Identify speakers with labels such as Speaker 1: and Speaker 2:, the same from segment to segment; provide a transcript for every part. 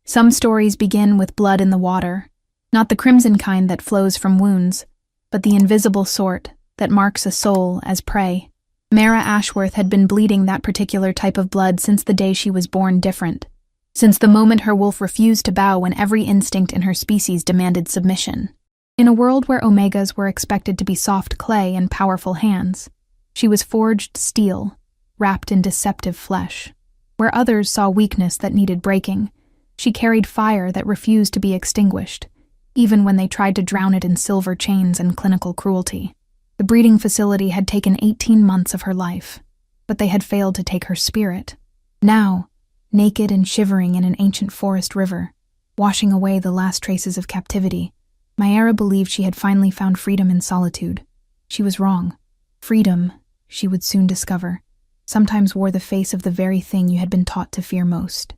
Speaker 1: Some stories begin with blood in the water, not the crimson kind that flows from wounds, but the invisible sort that marks a soul as prey. Mara Ashworth had been bleeding that particular type of blood since the day she was born different, since the moment her wolf refused to bow when every instinct in her species demanded submission. In a world where Omegas were expected to be soft clay and powerful hands, she was forged steel, wrapped in deceptive flesh. Where others saw weakness that needed breaking, she carried fire that refused to be extinguished, even when they tried to drown it in silver chains and clinical cruelty. The breeding facility had taken 18 months of her life, but they had failed to take her spirit. Now, naked and shivering in an ancient forest river, washing away the last traces of captivity, Mayara believed she had finally found freedom in solitude. She was wrong. Freedom, she would soon discover, sometimes wore the face of the very thing you had been taught to fear most.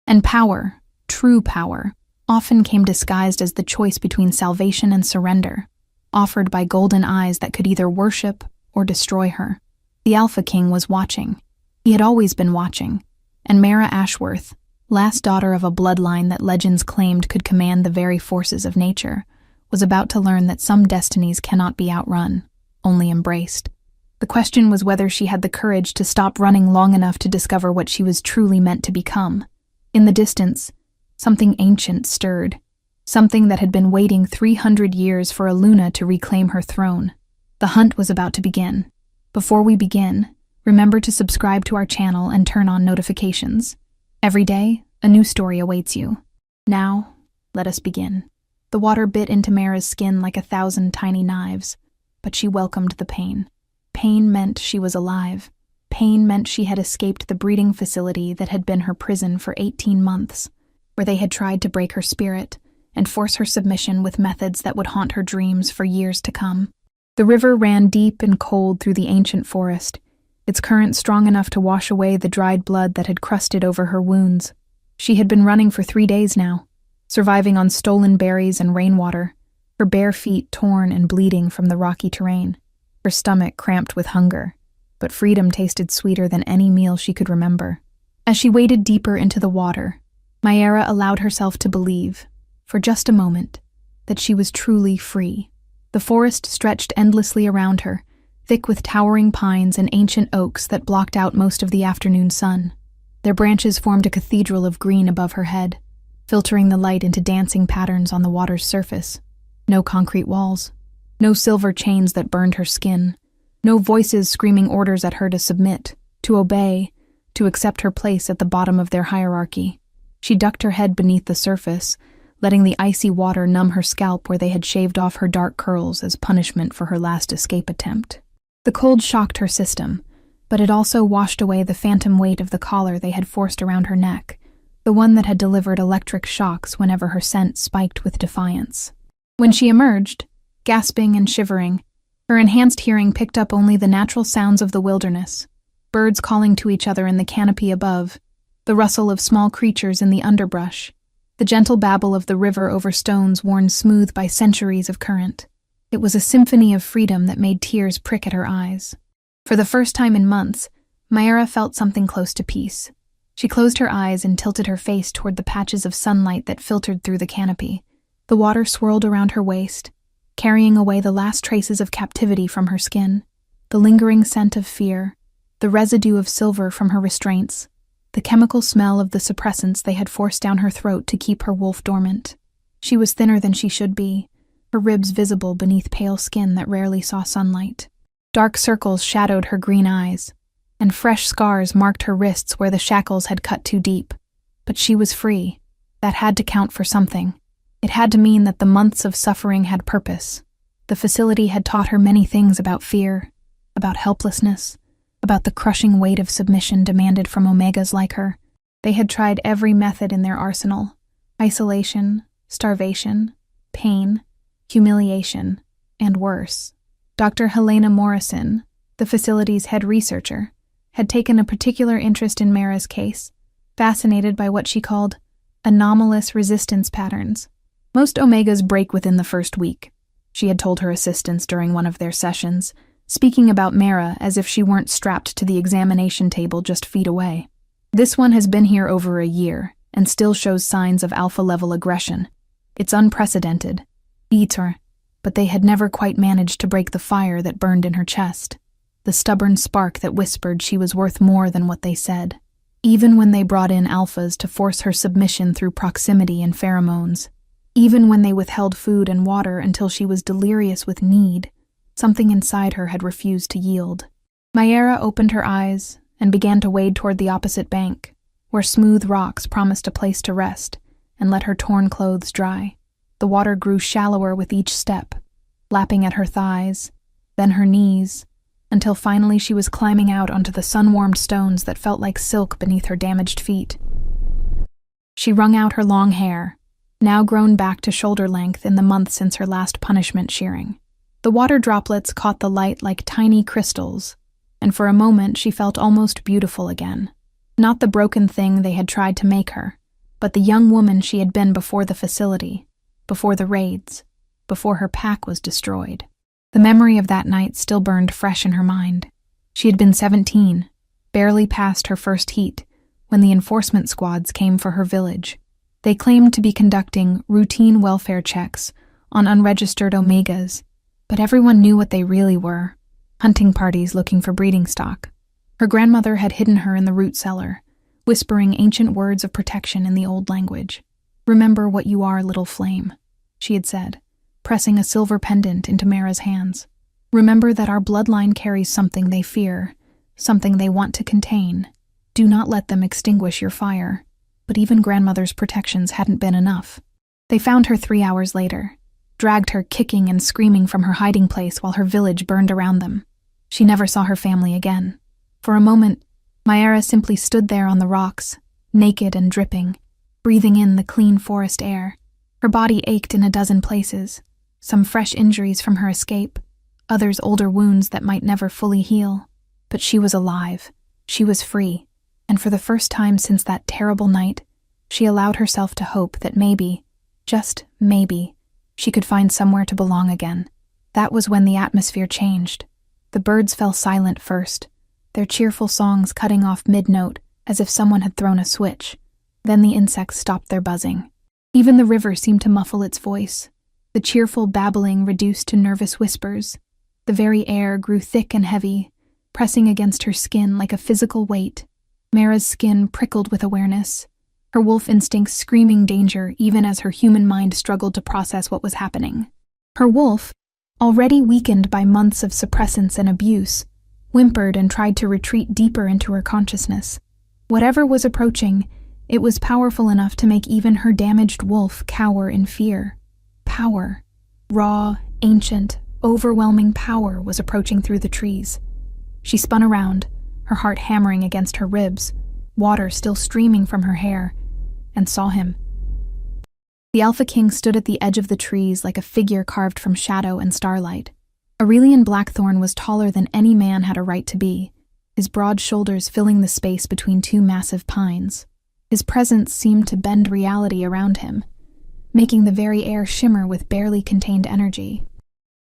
Speaker 1: And power, true power, often came disguised as the choice between salvation and surrender, offered by golden eyes that could either worship or destroy her. The Alpha King was watching. He had always been watching, and Mara Ashworth, last daughter of a bloodline that legends claimed could command the very forces of nature, was about to learn that some destinies cannot be outrun, only embraced. The question was whether she had the courage to stop running long enough to discover what she was truly meant to become. In the distance, something ancient stirred, something that had been waiting 300 years for a Luna to reclaim her throne. The hunt was about to begin. Before we begin, remember to subscribe to our channel and turn on notifications. Every day, a new story awaits you. Now, let us begin. The water bit into Mara's skin like 1,000 tiny knives, but she welcomed the pain. Pain meant she was alive. Pain meant she had escaped the breeding facility that had been her prison for 18 months, where they had tried to break her spirit and force her submission with methods that would haunt her dreams for years to come. The river ran deep and cold through the ancient forest, its current strong enough to wash away the dried blood that had crusted over her wounds. She had been running for 3 days now, surviving on stolen berries and rainwater, her bare feet torn and bleeding from the rocky terrain, her stomach cramped with hunger, but freedom tasted sweeter than any meal she could remember. As she waded deeper into the water, Mayara allowed herself to believe, for just a moment, that she was truly free. The forest stretched endlessly around her, thick with towering pines and ancient oaks that blocked out most of the afternoon sun. Their branches formed a cathedral of green above her head, filtering the light into dancing patterns on the water's surface. No concrete walls, no silver chains that burned her skin, no voices screaming orders at her to submit, to obey, to accept her place at the bottom of their hierarchy. She ducked her head beneath the surface, letting the icy water numb her scalp where they had shaved off her dark curls as punishment for her last escape attempt. The cold shocked her system, but it also washed away the phantom weight of the collar they had forced around her neck, the one that had delivered electric shocks whenever her scent spiked with defiance. When she emerged, gasping and shivering, her enhanced hearing picked up only the natural sounds of the wilderness, birds calling to each other in the canopy above, the rustle of small creatures in the underbrush, the gentle babble of the river over stones worn smooth by centuries of current. It was a symphony of freedom that made tears prick at her eyes. For the first time in months, Mayara felt something close to peace. She closed her eyes and tilted her face toward the patches of sunlight that filtered through the canopy. The water swirled around her waist, carrying away the last traces of captivity from her skin, the lingering scent of fear, the residue of silver from her restraints, the chemical smell of the suppressants they had forced down her throat to keep her wolf dormant. She was thinner than she should be, her ribs visible beneath pale skin that rarely saw sunlight. Dark circles shadowed her green eyes, and fresh scars marked her wrists where the shackles had cut too deep. But she was free. That had to count for something. It had to mean that the months of suffering had purpose. The facility had taught her many things about fear, about helplessness, about the crushing weight of submission demanded from Omegas like her. They had tried every method in their arsenal: isolation, starvation, pain, humiliation, and worse. Dr. Helena Morrison, the facility's head researcher, had taken a particular interest in Mara's case, fascinated by what she called anomalous resistance patterns. Most Omegas break within the first week, she had told her assistants during one of their sessions, speaking about Mara as if she weren't strapped to the examination table just feet away. This one has been here over a year, and still shows signs of alpha-level aggression. It's unprecedented. Bitter, but they had never quite managed to break the fire that burned in her chest, the stubborn spark that whispered she was worth more than what they said. Even when they brought in alphas to force her submission through proximity and pheromones, even when they withheld food and water until she was delirious with need, something inside her had refused to yield. Mayra opened her eyes and began to wade toward the opposite bank, where smooth rocks promised a place to rest and let her torn clothes dry. The water grew shallower with each step, lapping at her thighs, then her knees, until finally she was climbing out onto the sun-warmed stones that felt like silk beneath her damaged feet. She wrung out her long hair, now grown back to shoulder length in the month since her last punishment shearing. The water droplets caught the light like tiny crystals, and for a moment she felt almost beautiful again. Not the broken thing they had tried to make her, but the young woman she had been before the facility, before the raids, before her pack was destroyed. The memory of that night still burned fresh in her mind. She had been 17, barely past her first heat, when the enforcement squads came for her village. They claimed to be conducting routine welfare checks on unregistered omegas, but everyone knew what they really were: hunting parties looking for breeding stock. Her grandmother had hidden her in the root cellar, whispering ancient words of protection in the old language. "Remember what you are, little flame," she had said, pressing a silver pendant into Mara's hands. "Remember that our bloodline carries something they fear, something they want to contain. Do not let them extinguish your fire." But even grandmother's protections hadn't been enough. They found her 3 hours later, dragged her kicking and screaming from her hiding place while her village burned around them. She never saw her family again. For a moment, Mayra simply stood there on the rocks, naked and dripping, breathing in the clean forest air. Her body ached in a dozen places, some fresh injuries from her escape, others older wounds that might never fully heal. But she was alive. She was free. And for the first time since that terrible night, she allowed herself to hope that maybe, just maybe, she could find somewhere to belong again. That was when the atmosphere changed. The birds fell silent first, their cheerful songs cutting off mid-note as if someone had thrown a switch. Then the insects stopped their buzzing. Even the river seemed to muffle its voice, the cheerful babbling reduced to nervous whispers. The very air grew thick and heavy, pressing against her skin like a physical weight. Mara's skin prickled with awareness, her wolf instincts screaming danger even as her human mind struggled to process what was happening. Her wolf, already weakened by months of suppressants and abuse, whimpered and tried to retreat deeper into her consciousness. Whatever was approaching, it was powerful enough to make even her damaged wolf cower in fear. Power, raw, ancient, overwhelming power was approaching through the trees. She spun around, her heart hammering against her ribs, water still streaming from her hair, and saw him. The Alpha King stood at the edge of the trees like a figure carved from shadow and starlight. Aurelian Blackthorn was taller than any man had a right to be, his broad shoulders filling the space between two massive pines. His presence seemed to bend reality around him, making the very air shimmer with barely contained energy.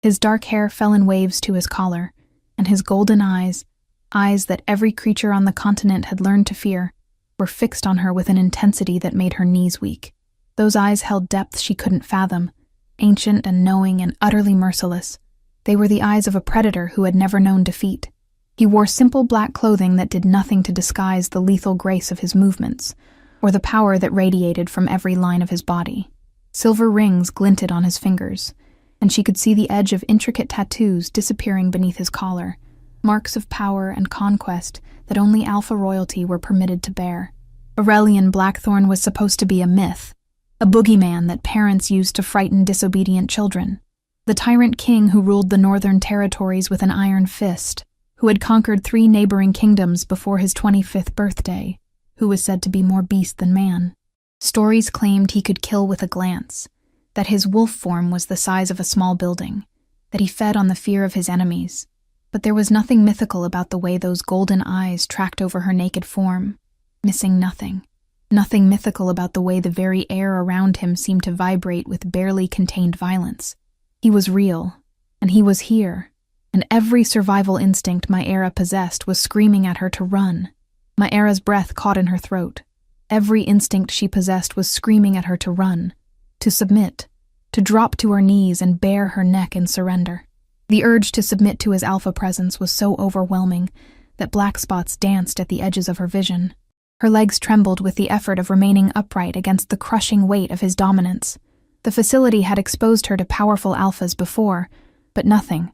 Speaker 1: His dark hair fell in waves to his collar, and his golden eyes that every creature on the continent had learned to fear, were fixed on her with an intensity that made her knees weak. Those eyes held depths she couldn't fathom, ancient and knowing and utterly merciless. They were the eyes of a predator who had never known defeat. He wore simple black clothing that did nothing to disguise the lethal grace of his movements, or the power that radiated from every line of his body. Silver rings glinted on his fingers, and she could see the edge of intricate tattoos disappearing beneath his collar, marks of power and conquest that only Alpha royalty were permitted to bear. Aurelian Blackthorn was supposed to be a myth, a boogeyman that parents used to frighten disobedient children. The tyrant king who ruled the northern territories with an iron fist, who had conquered 3 neighboring kingdoms before his 25th birthday, who was said to be more beast than man. Stories claimed he could kill with a glance, that his wolf form was the size of a small building, that he fed on the fear of his enemies. But there was nothing mythical about the way those golden eyes tracked over her naked form, missing nothing. Nothing mythical about the way the very air around him seemed to vibrate with barely contained violence. He was real, and he was here, and every survival instinct Mayra possessed was screaming at her to run. Mayra's breath caught in her throat. Every instinct she possessed was screaming at her to run, to submit, to drop to her knees and bare her neck in surrender. The urge to submit to his alpha presence was so overwhelming that black spots danced at the edges of her vision. Her legs trembled with the effort of remaining upright against the crushing weight of his dominance. The facility had exposed her to powerful alphas before, but nothing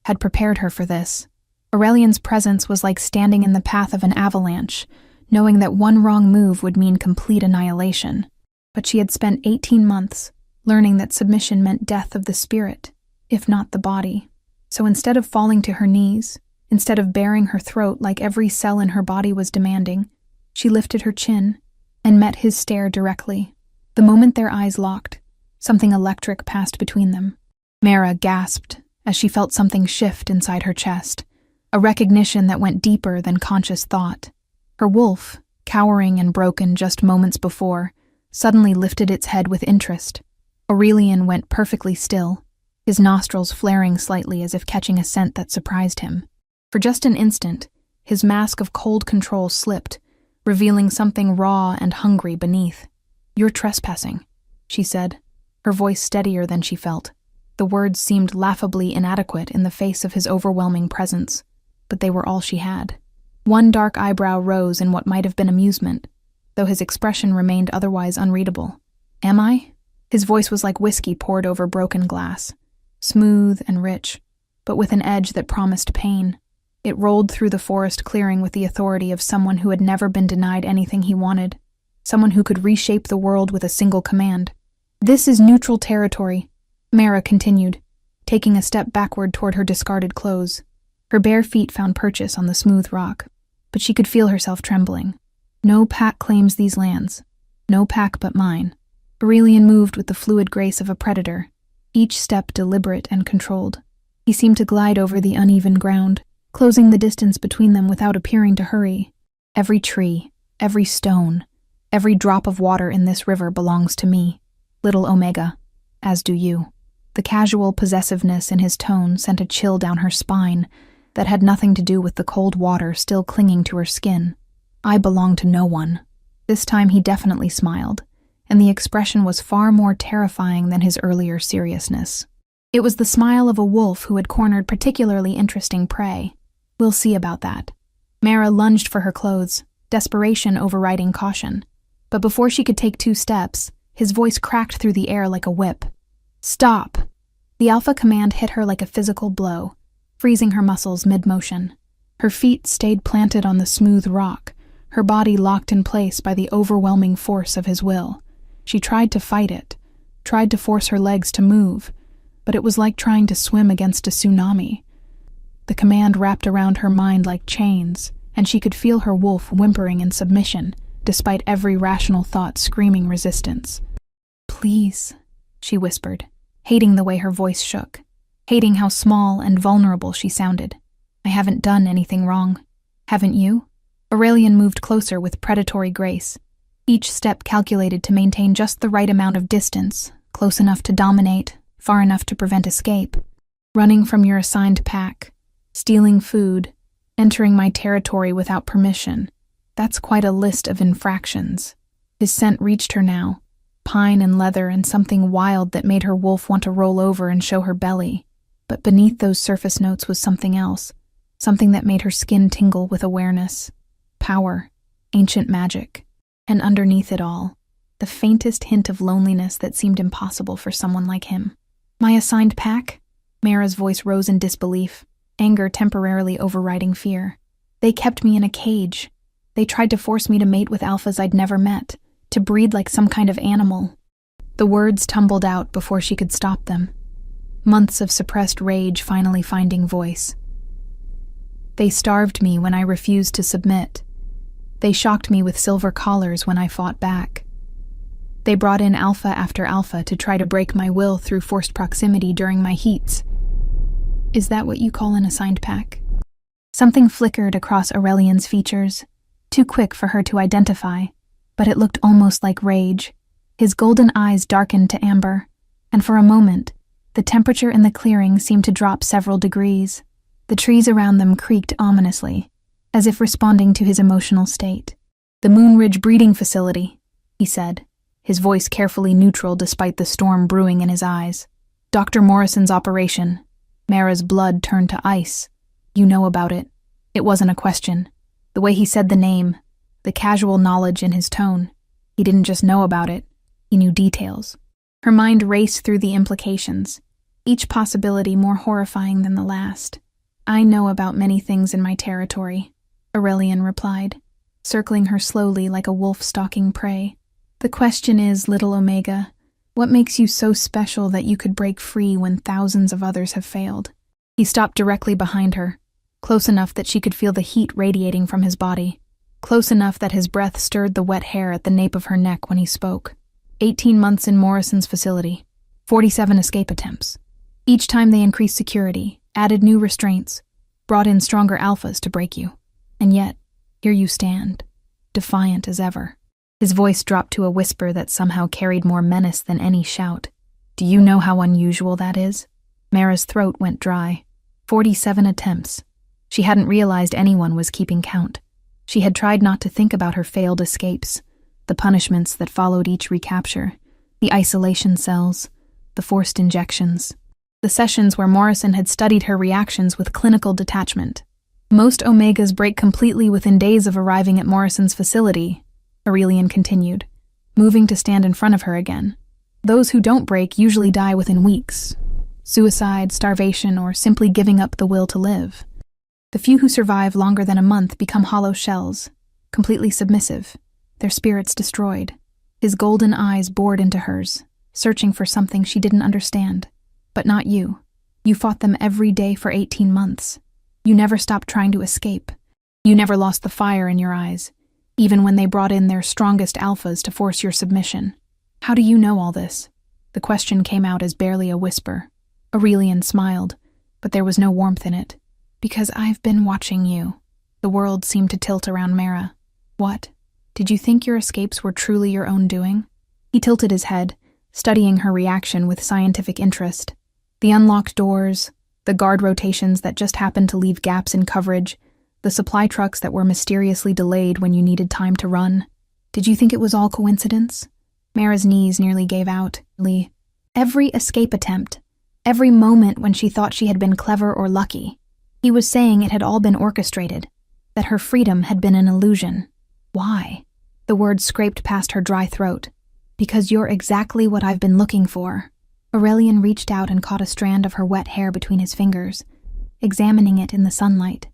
Speaker 1: had prepared her for this. Aurelian's presence was like standing in the path of an avalanche, knowing that one wrong move would mean complete annihilation. But she had spent 18 months learning that submission meant death of the spirit, if not the body. So instead of falling to her knees, instead of baring her throat like every cell in her body was demanding, she lifted her chin and met his stare directly. The moment their eyes locked, something electric passed between them. Mara gasped as she felt something shift inside her chest, a recognition that went deeper than conscious thought. Her wolf, cowering and broken just moments before, suddenly lifted its head with interest. Aurelian went perfectly still, his nostrils flaring slightly as if catching a scent that surprised him. For just an instant, his mask of cold control slipped, revealing something raw and hungry beneath. "You're trespassing," she said, her voice steadier than she felt. The words seemed laughably inadequate in the face of his overwhelming presence, but they were all she had. One dark eyebrow rose in what might have been amusement, though his expression remained otherwise unreadable. "Am I?" His voice was like whiskey poured over broken glass, smooth and rich, but with an edge that promised pain. It rolled through the forest clearing with the authority of someone who had never been denied anything he wanted, someone who could reshape the world with a single command. "This is neutral territory," Mara continued, taking a step backward toward her discarded clothes. Her bare feet found purchase on the smooth rock, but she could feel herself trembling. "No pack claims these lands. No pack but mine." Aurelian moved with the fluid grace of a predator, each step deliberate and controlled. He seemed to glide over the uneven ground, closing the distance between them without appearing to hurry. "Every tree, every stone, every drop of water in this river belongs to me, little Omega, as do you." The casual possessiveness in his tone sent a chill down her spine that had nothing to do with the cold water still clinging to her skin. "I belong to no one." This time he definitely smiled, and the expression was far more terrifying than his earlier seriousness. It was the smile of a wolf who had cornered particularly interesting prey. "We'll see about that." Mara lunged for her clothes, desperation overriding caution. But before she could take 2 steps, his voice cracked through the air like a whip. "Stop!" The alpha command hit her like a physical blow, freezing her muscles mid-motion. Her feet stayed planted on the smooth rock, her body locked in place by the overwhelming force of his will. She tried to fight it, tried to force her legs to move, but it was like trying to swim against a tsunami. The command wrapped around her mind like chains, and she could feel her wolf whimpering in submission, despite every rational thought screaming resistance. "Please," she whispered, hating the way her voice shook, hating how small and vulnerable she sounded. "I haven't done anything wrong. Haven't you?" Aurelian moved closer with predatory grace, each step calculated to maintain just the right amount of distance, close enough to dominate, far enough to prevent escape. "Running from your assigned pack, stealing food, entering my territory without permission. That's quite a list of infractions." His scent reached her now, pine and leather and something wild that made her wolf want to roll over and show her belly. But beneath those surface notes was something else, something that made her skin tingle with awareness. Power, ancient magic, and underneath it all, the faintest hint of loneliness that seemed impossible for someone like him. "My assigned pack?" Mara's voice rose in disbelief, anger temporarily overriding fear. "They kept me in a cage. They tried to force me to mate with alphas I'd never met, to breed like some kind of animal." The words tumbled out before she could stop them, months of suppressed rage finally finding voice. "They starved me when I refused to submit. They shocked me with silver collars when I fought back. They brought in alpha after alpha to try to break my will through forced proximity during my heats." "Is that what you call an assigned pack?" Something flickered across Aurelian's features, too quick for her to identify, but it looked almost like rage. His golden eyes darkened to amber, and for a moment, the temperature in the clearing seemed to drop several degrees. The trees around them creaked ominously, as if responding to his emotional state. The Moonridge breeding facility, he said, his voice carefully neutral despite the storm brewing in his eyes. Dr. Morrison's operation. Mara's blood turned to ice. You know about it. It wasn't a question. The way he said the name, the casual knowledge in his tone. He didn't just know about it, he knew details. Her mind raced through the implications, each possibility more horrifying than the last. I know about many things in my territory, Aurelian replied, circling her slowly like a wolf stalking prey. The question is, little Omega, what makes you so special that you could break free when thousands of others have failed? He stopped directly behind her, close enough that she could feel the heat radiating from his body, close enough that his breath stirred the wet hair at the nape of her neck when he spoke. 18 months in Morrison's facility, 47 escape attempts. Each time they increased security, added new restraints, brought in stronger alphas to break you. And yet, here you stand, defiant as ever. His voice dropped to a whisper that somehow carried more menace than any shout. Do you know how unusual that is? Mara's throat went dry. 47 attempts. She hadn't realized anyone was keeping count. She had tried not to think about her failed escapes, the punishments that followed each recapture, the isolation cells, the forced injections, the sessions where Morrison had studied her reactions with clinical detachment. Most Omegas break completely within days of arriving at Morrison's facility, Aurelian continued, moving to stand in front of her again. Those who don't break usually die within weeks. Suicide, starvation, or simply giving up the will to live. The few who survive longer than a month become hollow shells, completely submissive, their spirits destroyed. His golden eyes bored into hers, searching for something she didn't understand. But not you. You fought them every day for 18 months. You never stopped trying to escape. You never lost the fire in your eyes, even when they brought in their strongest alphas to force your submission. How do you know all this? The question came out as barely a whisper. Aurelian smiled, but there was no warmth in it. Because I've been watching you. The world seemed to tilt around Mara. What? Did you think your escapes were truly your own doing? He tilted his head, studying her reaction with scientific interest. The unlocked doors, the guard rotations that just happened to leave gaps in coverage, the supply trucks that were mysteriously delayed when you needed time to run. Did you think it was all coincidence? Mara's knees nearly gave out. Every escape attempt, every moment when she thought she had been clever or lucky, he was saying it had all been orchestrated, that her freedom had been an illusion. Why? The words scraped past her dry throat. Because you're exactly what I've been looking for. Aurelian reached out and caught a strand of her wet hair between his fingers, examining it in the sunlight.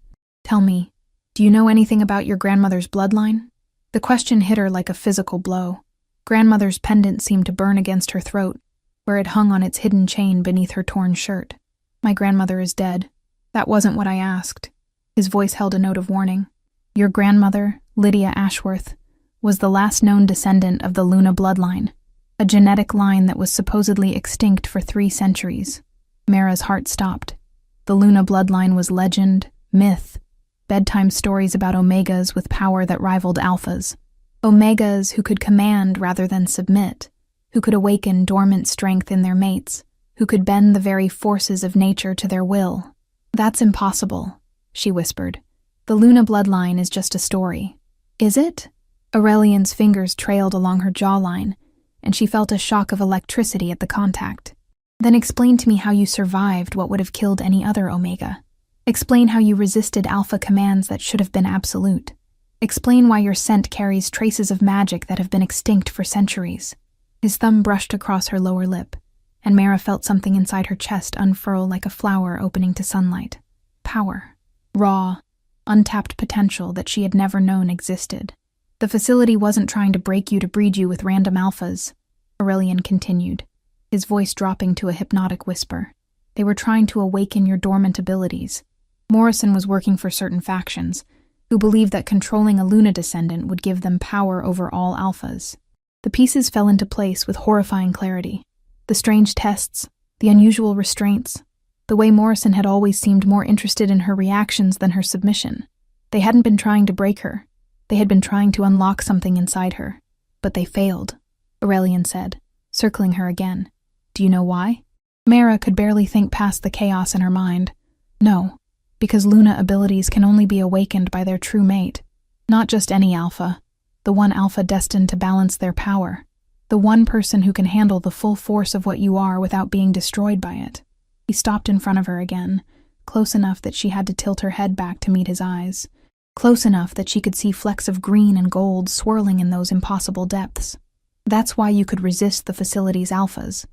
Speaker 1: Tell me, do you know anything about your grandmother's bloodline? The question hit her like a physical blow. Grandmother's pendant seemed to burn against her throat, where it hung on its hidden chain beneath her torn shirt. My grandmother is dead. That wasn't what I asked. His voice held a note of warning. Your grandmother, Lydia Ashworth, was the last known descendant of the Luna bloodline, a genetic line that was supposedly extinct for 3 centuries. Mara's heart stopped. The Luna bloodline was legend, myth, bedtime stories about Omegas with power that rivaled Alphas. Omegas who could command rather than submit, who could awaken dormant strength in their mates, who could bend the very forces of nature to their will. That's impossible, she whispered. The Luna bloodline is just a story. Is it? Aurelian's fingers trailed along her jawline, and she felt a shock of electricity at the contact. Then explain to me how you survived what would have killed any other Omega. Explain how you resisted alpha commands that should have been absolute. Explain why your scent carries traces of magic that have been extinct for centuries. His thumb brushed across her lower lip, and Mara felt something inside her chest unfurl like a flower opening to sunlight. Power. Raw, untapped potential that she had never known existed. The facility wasn't trying to break you to breed you with random alphas, Aurelian continued, his voice dropping to a hypnotic whisper. They were trying to awaken your dormant abilities. Morrison was working for certain factions, who believed that controlling a Luna descendant would give them power over all alphas. The pieces fell into place with horrifying clarity. The strange tests, the unusual restraints, the way Morrison had always seemed more interested in her reactions than her submission. They hadn't been trying to break her. They had been trying to unlock something inside her. But they failed, Aurelian said, circling her again. Do you know why? Mara could barely think past the chaos in her mind. No, because Luna abilities can only be awakened by their true mate. Not just any alpha, the one alpha destined to balance their power, the one person who can handle the full force of what you are without being destroyed by it. He stopped in front of her again, close enough that she had to tilt her head back to meet his eyes, close enough that she could see flecks of green and gold swirling in those impossible depths. That's why you could resist the facility's alphas.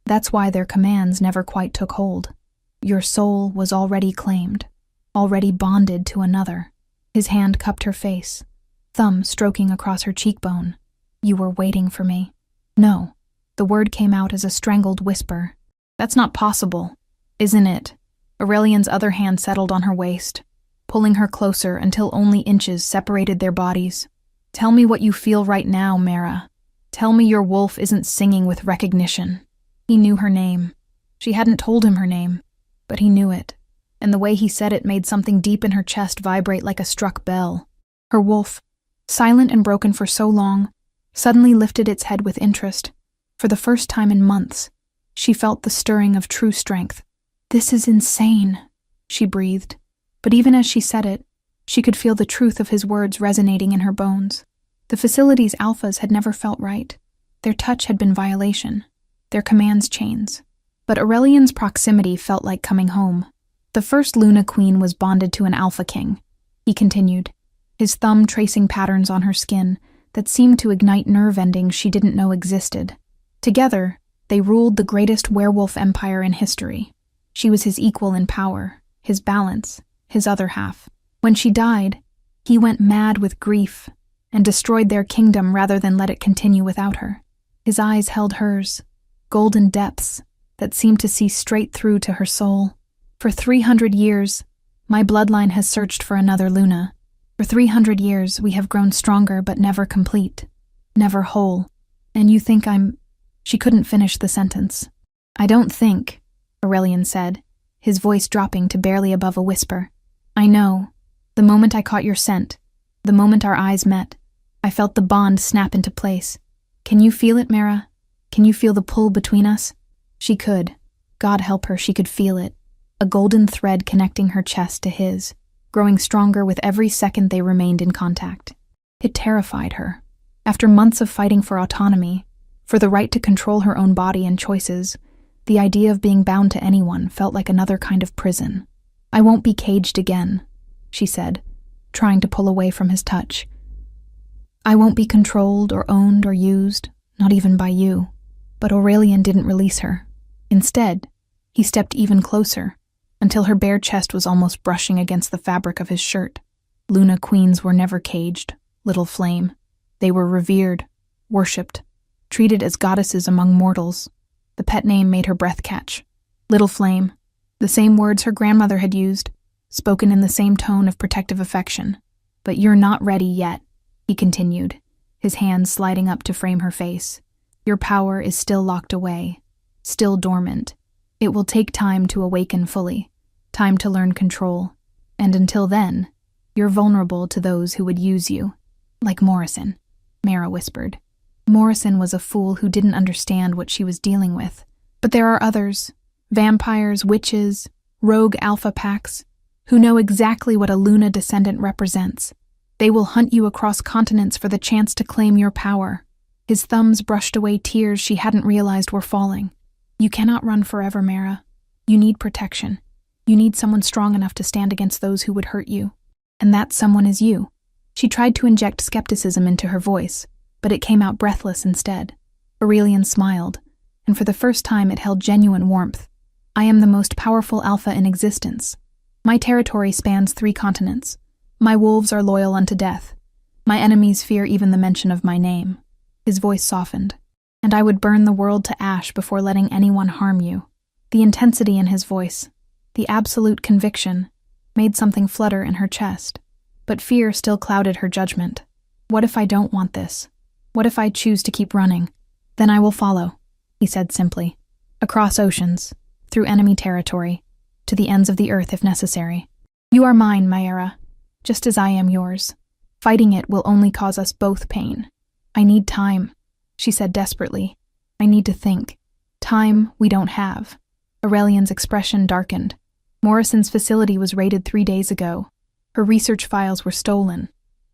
Speaker 1: That's why their commands never quite took hold. Your soul was already claimed, already bonded to another. His hand cupped her face, thumb stroking across her cheekbone. You were waiting for me. No. The word came out as a strangled whisper. That's not possible, isn't it? Aurelian's other hand settled on her waist, pulling her closer until only inches separated their bodies. Tell me what you feel right now, Mara. Tell me your wolf isn't singing with recognition. He knew her name. She hadn't told him her name, but he knew it, and the way he said it made something deep in her chest vibrate like a struck bell. Her wolf, silent and broken for so long, suddenly lifted its head with interest. For the first time in months, she felt the stirring of true strength. This is insane, she breathed. But even as she said it, she could feel the truth of his words resonating in her bones. The facility's alphas had never felt right. Their touch had been violation, their commands chains. But Aurelian's proximity felt like coming home. The first Luna Queen was bonded to an Alpha King, he continued, his thumb tracing patterns on her skin that seemed to ignite nerve endings she didn't know existed. Together, they ruled the greatest werewolf empire in history. She was his equal in power, his balance, his other half. When she died, he went mad with grief and destroyed their kingdom rather than let it continue without her. His eyes held hers, golden depths that seemed to see straight through to her soul. For 300 years, my bloodline has searched for another Luna. For 300 years, we have grown stronger but never complete, never whole. And you think She couldn't finish the sentence. I don't think, Aurelian said, his voice dropping to barely above a whisper. I know. The moment I caught your scent, the moment our eyes met, I felt the bond snap into place. Can you feel it, Mara? Can you feel the pull between us? She could. God help her, she could feel it. A golden thread connecting her chest to his, growing stronger with every second they remained in contact. It terrified her. After months of fighting for autonomy, for the right to control her own body and choices, the idea of being bound to anyone felt like another kind of prison. I won't be caged again, she said, trying to pull away from his touch. I won't be controlled or owned or used, not even by you. But Aurelian didn't release her. Instead, he stepped even closer, until her bare chest was almost brushing against the fabric of his shirt. Luna Queens were never caged, little flame. They were revered, worshipped, treated as goddesses among mortals. The pet name made her breath catch. Little Flame, the same words her grandmother had used, spoken in the same tone of protective affection. But you're not ready yet, he continued, his hands sliding up to frame her face. Your power is still locked away, still dormant. It will take time to awaken fully, time to learn control. And until then, you're vulnerable to those who would use you. Like Morrison, Mara whispered. Morrison was a fool who didn't understand what she was dealing with. But there are others, vampires, witches, rogue alpha packs, who know exactly what a Luna descendant represents. They will hunt you across continents for the chance to claim your power. His thumbs brushed away tears she hadn't realized were falling. You cannot run forever, Mara. You need protection. You need someone strong enough to stand against those who would hurt you. And that someone is you. She tried to inject skepticism into her voice, but it came out breathless instead. Aurelian smiled, and for the first time it held genuine warmth. I am the most powerful alpha in existence. My territory spans 3 continents. My wolves are loyal unto death. My enemies fear even the mention of my name. His voice softened. And I would burn the world to ash before letting anyone harm you. The intensity in his voice, the absolute conviction, made something flutter in her chest. But fear still clouded her judgment. What if I don't want this? What if I choose to keep running? Then I will follow, he said simply. Across oceans, through enemy territory, to the ends of the earth if necessary. You are mine, Mayra, just as I am yours. Fighting it will only cause us both pain. I need time, she said desperately. I need to think. Time we don't have. Aurelian's expression darkened. Morrison's facility was raided 3 days ago. Her research files were stolen.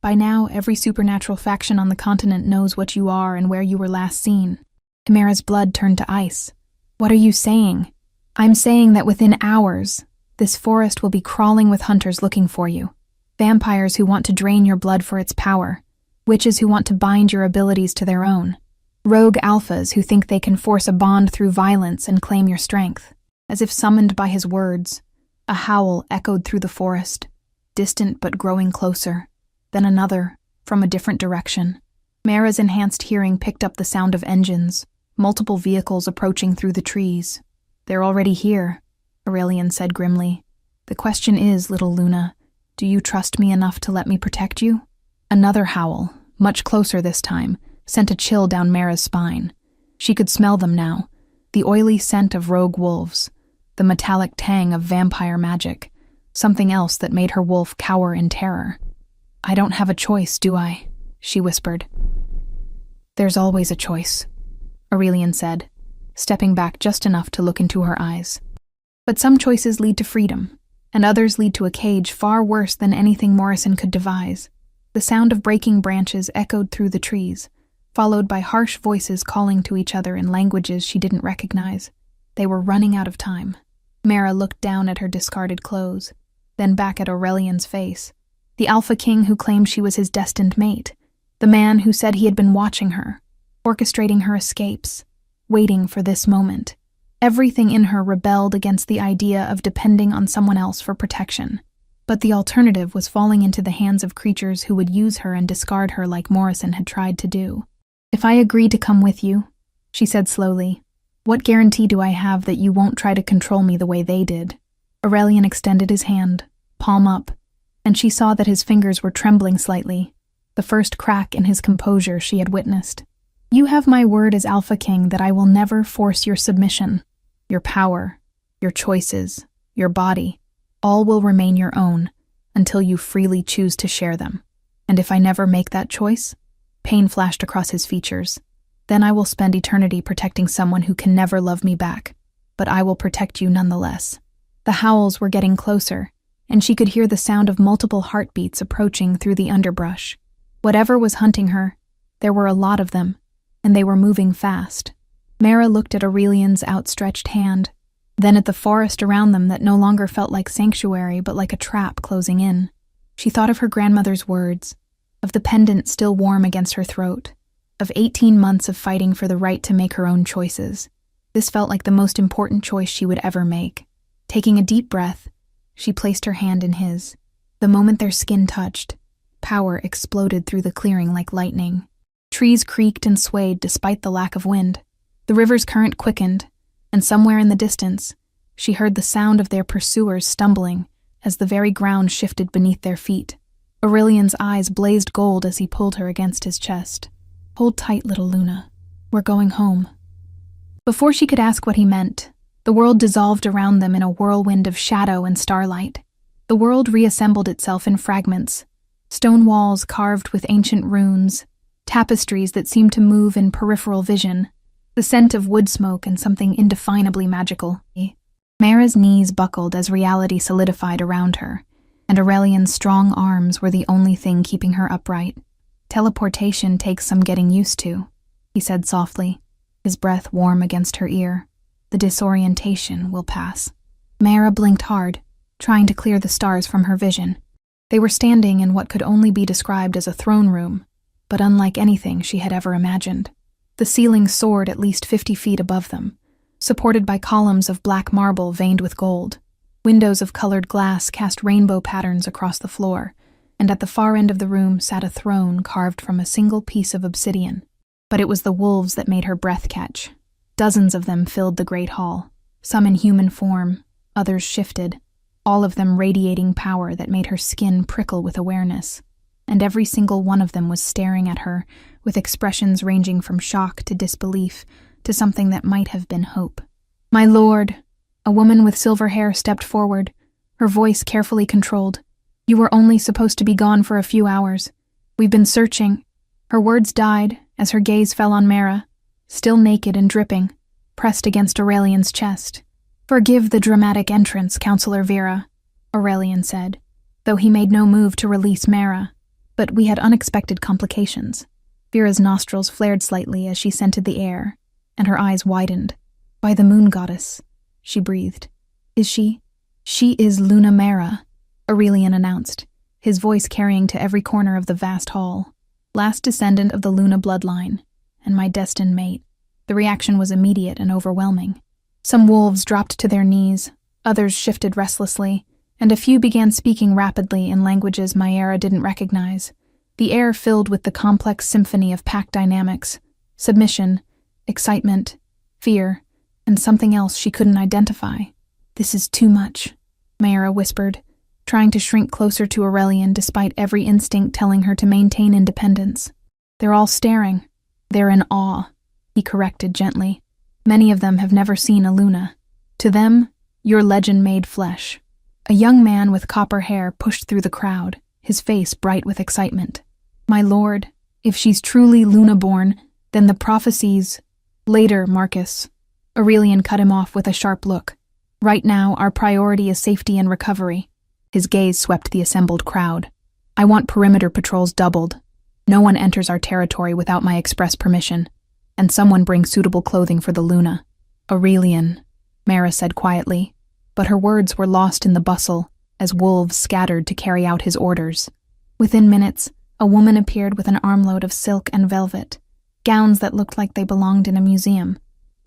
Speaker 1: By now, every supernatural faction on the continent knows what you are and where you were last seen. Chimera's blood turned to ice. What are you saying? I'm saying that within hours, this forest will be crawling with hunters looking for you. Vampires who want to drain your blood for its power. Witches who want to bind your abilities to their own. Rogue alphas who think they can force a bond through violence and claim your strength. As if summoned by his words, a howl echoed through the forest, distant but growing closer. Then another, from a different direction. Mara's enhanced hearing picked up the sound of engines, multiple vehicles approaching through the trees. They're already here, Aurelian said grimly. The question is, little Luna, do you trust me enough to let me protect you? Another howl, much closer this time, sent a chill down Mara's spine. She could smell them now, the oily scent of rogue wolves, the metallic tang of vampire magic, something else that made her wolf cower in terror. I don't have a choice, do I? She whispered. There's always a choice, Aurelian said, stepping back just enough to look into her eyes. But some choices lead to freedom, and others lead to a cage far worse than anything Morrison could devise. The sound of breaking branches echoed through the trees, followed by harsh voices calling to each other in languages she didn't recognize. They were running out of time. Mara looked down at her discarded clothes, then back at Aurelian's face. The Alpha King who claimed she was his destined mate. The man who said he had been watching her, orchestrating her escapes, waiting for this moment. Everything in her rebelled against the idea of depending on someone else for protection. But the alternative was falling into the hands of creatures who would use her and discard her like Morrison had tried to do. If I agree to come with you, she said slowly, what guarantee do I have that you won't try to control me the way they did? Aurelian extended his hand, palm up, and she saw that his fingers were trembling slightly, the first crack in his composure she had witnessed. You have my word as Alpha King that I will never force your submission. Your power, your choices, your body, all will remain your own until you freely choose to share them. And if I never make that choice, pain flashed across his features, then I will spend eternity protecting someone who can never love me back. But I will protect you nonetheless. The howls were getting closer, and she could hear the sound of multiple heartbeats approaching through the underbrush. Whatever was hunting her, there were a lot of them, and they were moving fast. Mara looked at Aurelian's outstretched hand, then at the forest around them that no longer felt like sanctuary but like a trap closing in. She thought of her grandmother's words, of the pendant still warm against her throat, of 18 months of fighting for the right to make her own choices. This felt like the most important choice she would ever make. Taking a deep breath, she placed her hand in his. The moment their skin touched, power exploded through the clearing like lightning. Trees creaked and swayed despite the lack of wind. The river's current quickened, and somewhere in the distance, she heard the sound of their pursuers stumbling as the very ground shifted beneath their feet. Aurelian's eyes blazed gold as he pulled her against his chest. Hold tight, little Luna. We're going home. Before she could ask what he meant, the world dissolved around them in a whirlwind of shadow and starlight. The world reassembled itself in fragments. Stone walls carved with ancient runes, tapestries that seemed to move in peripheral vision, the scent of wood smoke and something indefinably magical. Mara's knees buckled as reality solidified around her, and Aurelian's strong arms were the only thing keeping her upright. Teleportation takes some getting used to, he said softly, his breath warm against her ear. The disorientation will pass. Mara blinked hard, trying to clear the stars from her vision. They were standing in what could only be described as a throne room, but unlike anything she had ever imagined. The ceiling soared at least 50 feet above them, supported by columns of black marble veined with gold. Windows of colored glass cast rainbow patterns across the floor, and at the far end of the room sat a throne carved from a single piece of obsidian. But it was the wolves that made her breath catch. Dozens of them filled the great hall, some in human form, others shifted, all of them radiating power that made her skin prickle with awareness. And every single one of them was staring at her, with expressions ranging from shock to disbelief to something that might have been hope. "My lord," a woman with silver hair stepped forward, her voice carefully controlled. "You were only supposed to be gone for a few hours. We've been searching." Her words died as her gaze fell on Mara, still naked and dripping, pressed against Aurelian's chest. "Forgive the dramatic entrance, Counselor Vera," Aurelian said, though he made no move to release Mara. But we had unexpected complications. Vera's nostrils flared slightly as she scented the air, and her eyes widened. By the moon goddess, she breathed. Is she? She is Luna Mera, Aurelian announced, his voice carrying to every corner of the vast hall. Last descendant of the Luna bloodline, and my destined mate. The reaction was immediate and overwhelming. Some wolves dropped to their knees, others shifted restlessly, and a few began speaking rapidly in languages Mayera didn't recognize. The air filled with the complex symphony of pack dynamics, submission, excitement, fear, and something else she couldn't identify. This is too much, Mayera whispered, trying to shrink closer to Aurelian despite every instinct telling her to maintain independence. They're all staring. They're in awe, he corrected gently. Many of them have never seen a Luna. To them, you're legend made flesh. A young man with copper hair pushed through the crowd, his face bright with excitement. My lord, if she's truly Luna-born, then the prophecies— Later, Marcus. Aurelian cut him off with a sharp look. Right now, our priority is safety and recovery. His gaze swept the assembled crowd. I want perimeter patrols doubled. No one enters our territory without my express permission. And someone bring suitable clothing for the Luna. Aurelian, Mera said quietly, but her words were lost in the bustle as wolves scattered to carry out his orders. Within minutes, a woman appeared with an armload of silk and velvet, gowns that looked like they belonged in a museum.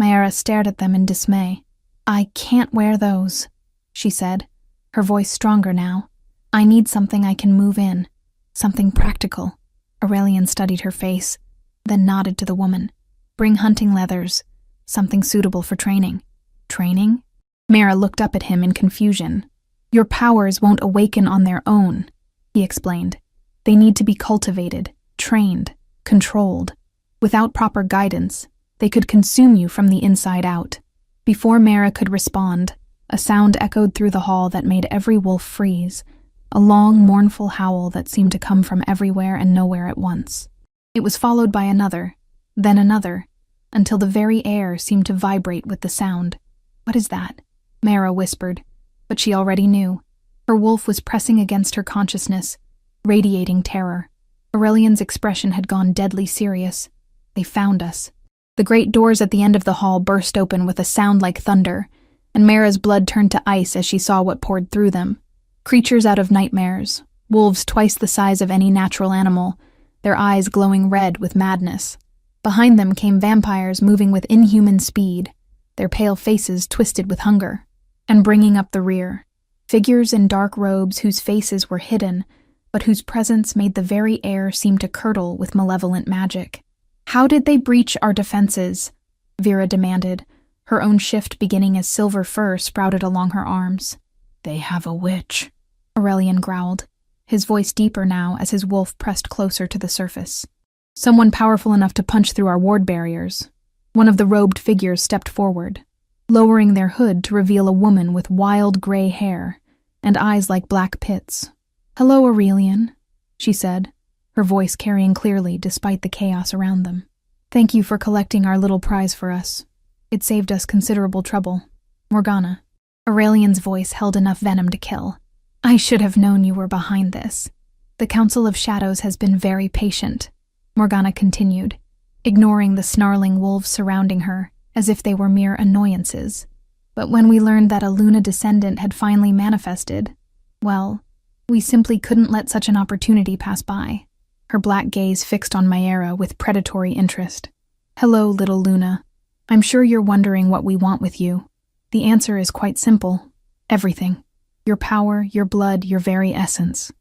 Speaker 1: Mayera stared at them in dismay. I can't wear those, she said, her voice stronger now. I need something I can move in, something practical. Aurelian studied her face, then nodded to the woman. Bring hunting leathers, something suitable for training. Training? Mera looked up at him in confusion. Your powers won't awaken on their own, he explained. They need to be cultivated, trained, controlled. Without proper guidance, they could consume you from the inside out. Before Mera could respond, a sound echoed through the hall that made every wolf freeze, a long, mournful howl that seemed to come from everywhere and nowhere at once. It was followed by another, then another, until the very air seemed to vibrate with the sound. What is that? Mera whispered, but she already knew. Her wolf was pressing against her consciousness, radiating terror. Aurelian's expression had gone deadly serious. They found us. The great doors at the end of the hall burst open with a sound like thunder, and Mera's blood turned to ice as she saw what poured through them. Creatures out of nightmares, wolves twice the size of any natural animal, their eyes glowing red with madness. Behind them came vampires moving with inhuman speed, their pale faces twisted with hunger. And bringing up the rear, figures in dark robes whose faces were hidden, but whose presence made the very air seem to curdle with malevolent magic. How did they breach our defenses? Vera demanded, her own shift beginning as silver fur sprouted along her arms. They have a witch, Aurelian growled, his voice deeper now as his wolf pressed closer to the surface. Someone powerful enough to punch through our ward barriers. One of the robed figures stepped forward, lowering their hood to reveal a woman with wild gray hair and eyes like black pits. Hello, Aurelian, she said, her voice carrying clearly despite the chaos around them. Thank you for collecting our little prize for us. It saved us considerable trouble. Morgana. Aurelian's voice held enough venom to kill. I should have known you were behind this. The Council of Shadows has been very patient, Morgana continued, ignoring the snarling wolves surrounding her as if they were mere annoyances. But when we learned that a Luna descendant had finally manifested, well, we simply couldn't let such an opportunity pass by. Her black gaze fixed on Mayera with predatory interest. Hello, little Luna. I'm sure you're wondering what we want with you. The answer is quite simple. Everything. Your power, your blood, your very essence.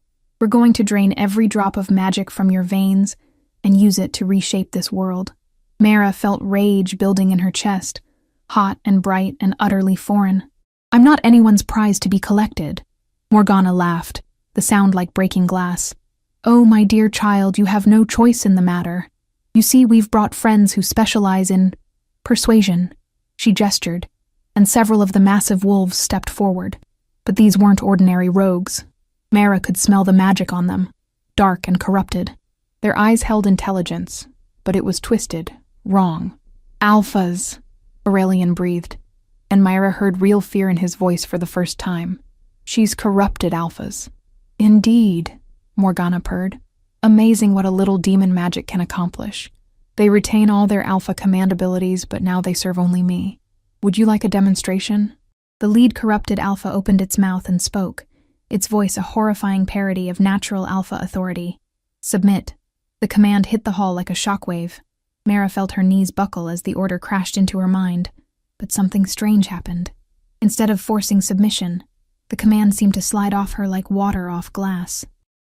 Speaker 1: We're going to drain every drop of magic from your veins and use it to reshape this world. Mera felt rage building in her chest, hot and bright and utterly foreign. I'm not anyone's prize to be collected. Morgana laughed, the sound like breaking glass. Oh, my dear child, you have no choice in the matter. You see, we've brought friends who specialize in persuasion. She gestured, and several of the massive wolves stepped forward. But these weren't ordinary rogues. Mera could smell the magic on them, dark and corrupted. Their eyes held intelligence, but it was twisted, wrong. Alphas, Aurelian breathed, and Myra heard real fear in his voice for the first time. She's corrupted alphas. Indeed, Morgana purred. Amazing what a little demon magic can accomplish. They retain all their alpha command abilities, but now they serve only me. Would you like a demonstration? The lead corrupted alpha opened its mouth and spoke, its voice a horrifying parody of natural alpha authority. Submit. The command hit the hall like a shockwave. Mara felt her knees buckle as the order crashed into her mind, but something strange happened. Instead of forcing submission, the command seemed to slide off her like water off glass.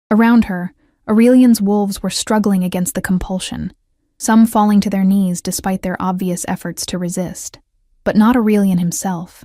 Speaker 1: Around her, Aurelian's wolves were struggling against the compulsion, some falling to their knees despite their obvious efforts to resist. But not Aurelian himself.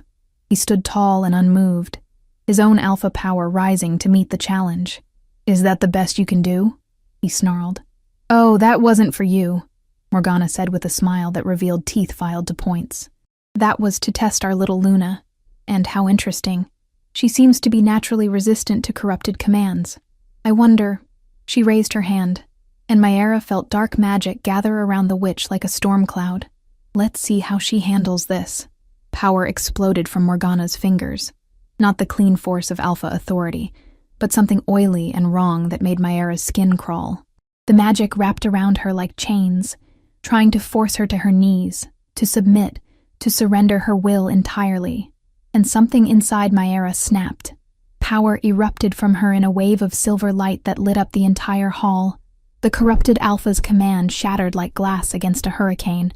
Speaker 1: He stood tall and unmoved, his own alpha power rising to meet the challenge. "Is that the best you can do?" he snarled. "Oh, that wasn't for you," Morgana said with a smile that revealed teeth filed to points. "That was to test our little Luna. And how interesting. She seems to be naturally resistant to corrupted commands. I wonder..." She raised her hand, and Mayara felt dark magic gather around the witch like a storm cloud. Let's see how she handles this. Power exploded from Morgana's fingers. Not the clean force of alpha authority, but something oily and wrong that made Mayara's skin crawl. The magic wrapped around her like chains, trying to force her to her knees, to submit, to surrender her will entirely. And something inside Mayara snapped. Power erupted from her in a wave of silver light that lit up the entire hall. The corrupted alpha's command shattered like glass against a hurricane.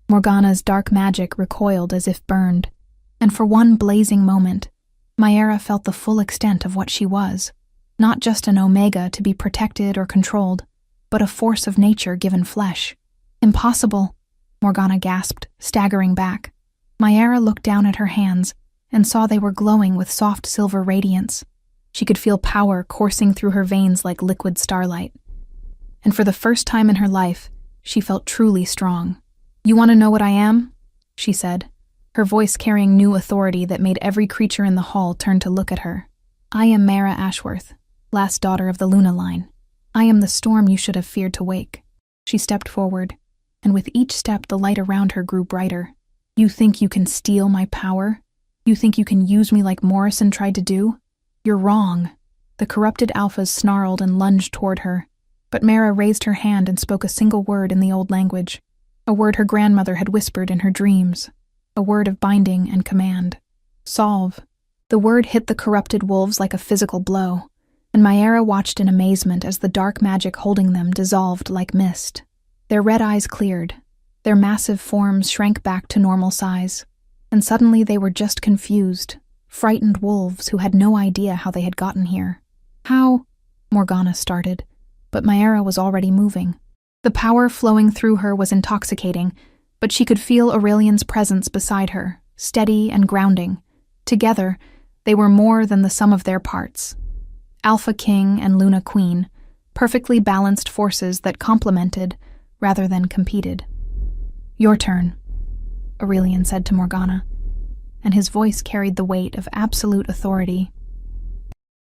Speaker 1: Morgana's dark magic recoiled as if burned. And for one blazing moment, Mayara felt the full extent of what she was. Not just an omega to be protected or controlled, but a force of nature given flesh. "Impossible," Morgana gasped, staggering back. Mayara looked down at her hands and saw they were glowing with soft silver radiance. She could feel power coursing through her veins like liquid starlight. And for the first time in her life, she felt truly strong. "You want to know what I am?" she said, her voice carrying new authority that made every creature in the hall turn to look at her. "I am Mara Ashworth, last daughter of the Luna line. I am the storm you should have feared to wake." She stepped forward, and with each step the light around her grew brighter. "You think you can steal my power? You think you can use me like Morrison tried to do? You're wrong." The corrupted alphas snarled and lunged toward her, but Mara raised her hand and spoke a single word in the old language, a word her grandmother had whispered in her dreams, a word of binding and command. "Solve." The word hit the corrupted wolves like a physical blow, and Mayara watched in amazement as the dark magic holding them dissolved like mist. Their red eyes cleared, their massive forms shrank back to normal size, and suddenly they were just confused, frightened wolves who had no idea how they had gotten here. "How?" Morgana started, but Mayara was already moving. The power flowing through her was intoxicating, but she could feel Aurelian's presence beside her, steady and grounding. Together, they were more than the sum of their parts. Alpha King and Luna Queen, perfectly balanced forces that complemented rather than competed. "Your turn," Aurelian said to Morgana, and his voice carried the weight of absolute authority.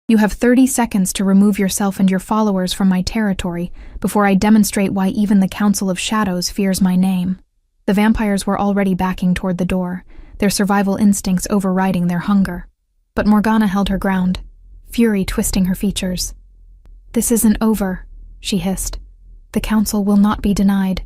Speaker 1: "You have 30 seconds to remove yourself and your followers from my territory before I demonstrate why even the Council of Shadows fears my name." The vampires were already backing toward the door, their survival instincts overriding their hunger. But Morgana held her ground, fury twisting her features. "This isn't over," she hissed. "The Council will not be denied.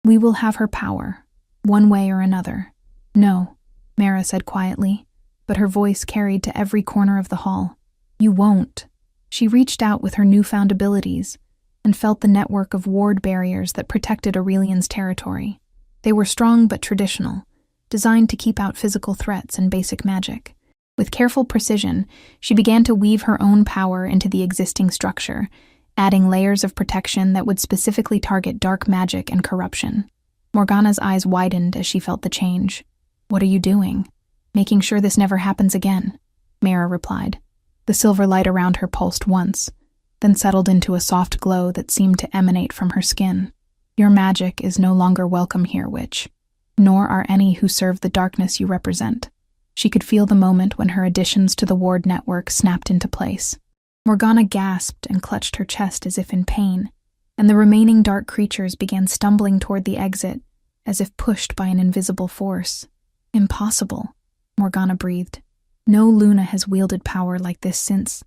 Speaker 1: We will have her power, one way or another." "No," Mara said quietly, but her voice carried to every corner of the hall. "You won't." She reached out with her newfound abilities and felt the network of ward barriers that protected Aurelian's territory. They were strong but traditional, designed to keep out physical threats and basic magic. With careful precision, she began to weave her own power into the existing structure, adding layers of protection that would specifically target dark magic and corruption. Morgana's eyes widened as she felt the change. "What are you doing?" "Making sure this never happens again," Mara replied. The silver light around her pulsed once, then settled into a soft glow that seemed to emanate from her skin. "Your magic is no longer welcome here, witch, nor are any who serve the darkness you represent." She could feel the moment when her additions to the ward network snapped into place. Morgana gasped and clutched her chest as if in pain, and the remaining dark creatures began stumbling toward the exit, as if pushed by an invisible force. "Impossible," Morgana breathed. "No Luna has wielded power like this since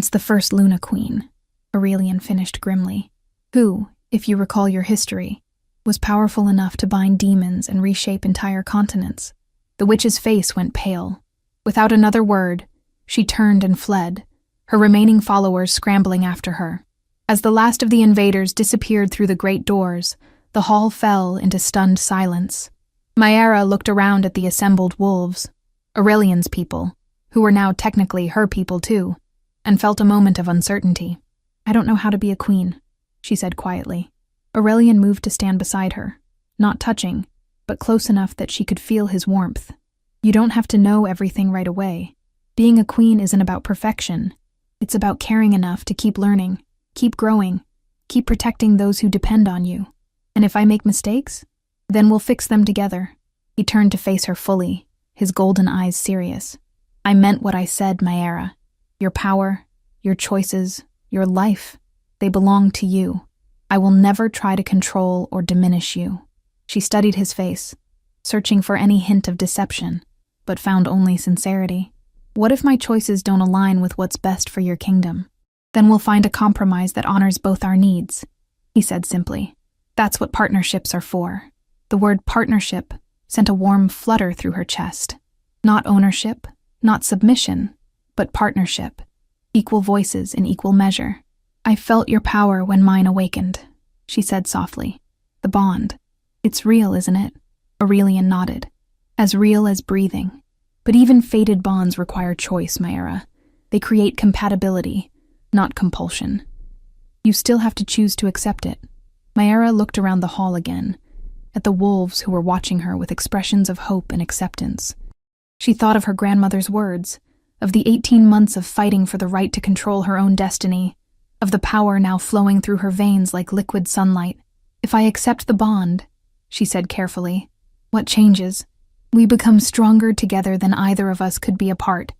Speaker 1: the first Luna Queen." Aurelian finished grimly. Who, if you recall your history, was powerful enough to bind demons and reshape entire continents. The witch's face went pale. Without another word, she turned and fled, her remaining followers scrambling after her. As the last of the invaders disappeared through the great doors, the hall fell into stunned silence. Maera looked around at the assembled wolves, Aurelian's people, who were now technically her people too, and felt a moment of uncertainty. I don't know how to be a queen, she said quietly. Aurelian moved to stand beside her, not touching, but close enough that she could feel his warmth. You don't have to know everything right away. Being a queen isn't about perfection. It's about caring enough to keep learning, keep growing, keep protecting those who depend on you. And if I make mistakes, then we'll fix them together. He turned to face her fully, his golden eyes serious. I meant what I said, Maera. Your power, your choices, your life, they belong to you. I will never try to control or diminish you. She studied his face, searching for any hint of deception, but found only sincerity. What if my choices don't align with what's best for your kingdom? Then we'll find a compromise that honors both our needs, he said simply. That's what partnerships are for. The word partnership sent a warm flutter through her chest. Not ownership, not submission, but partnership. Equal voices in equal measure. I felt your power when mine awakened, she said softly. The bond. It's real, isn't it? Aurelian nodded. As real as breathing. But even fated bonds require choice, Maera. They create compatibility, not compulsion. You still have to choose to accept it. Maera looked around the hall again, at the wolves who were watching her with expressions of hope and acceptance. She thought of her grandmother's words, of the 18 months of fighting for the right to control her own destiny, of the power now flowing through her veins like liquid sunlight. If I accept the bond, she said carefully, what changes? We become stronger together than either of us could be apart,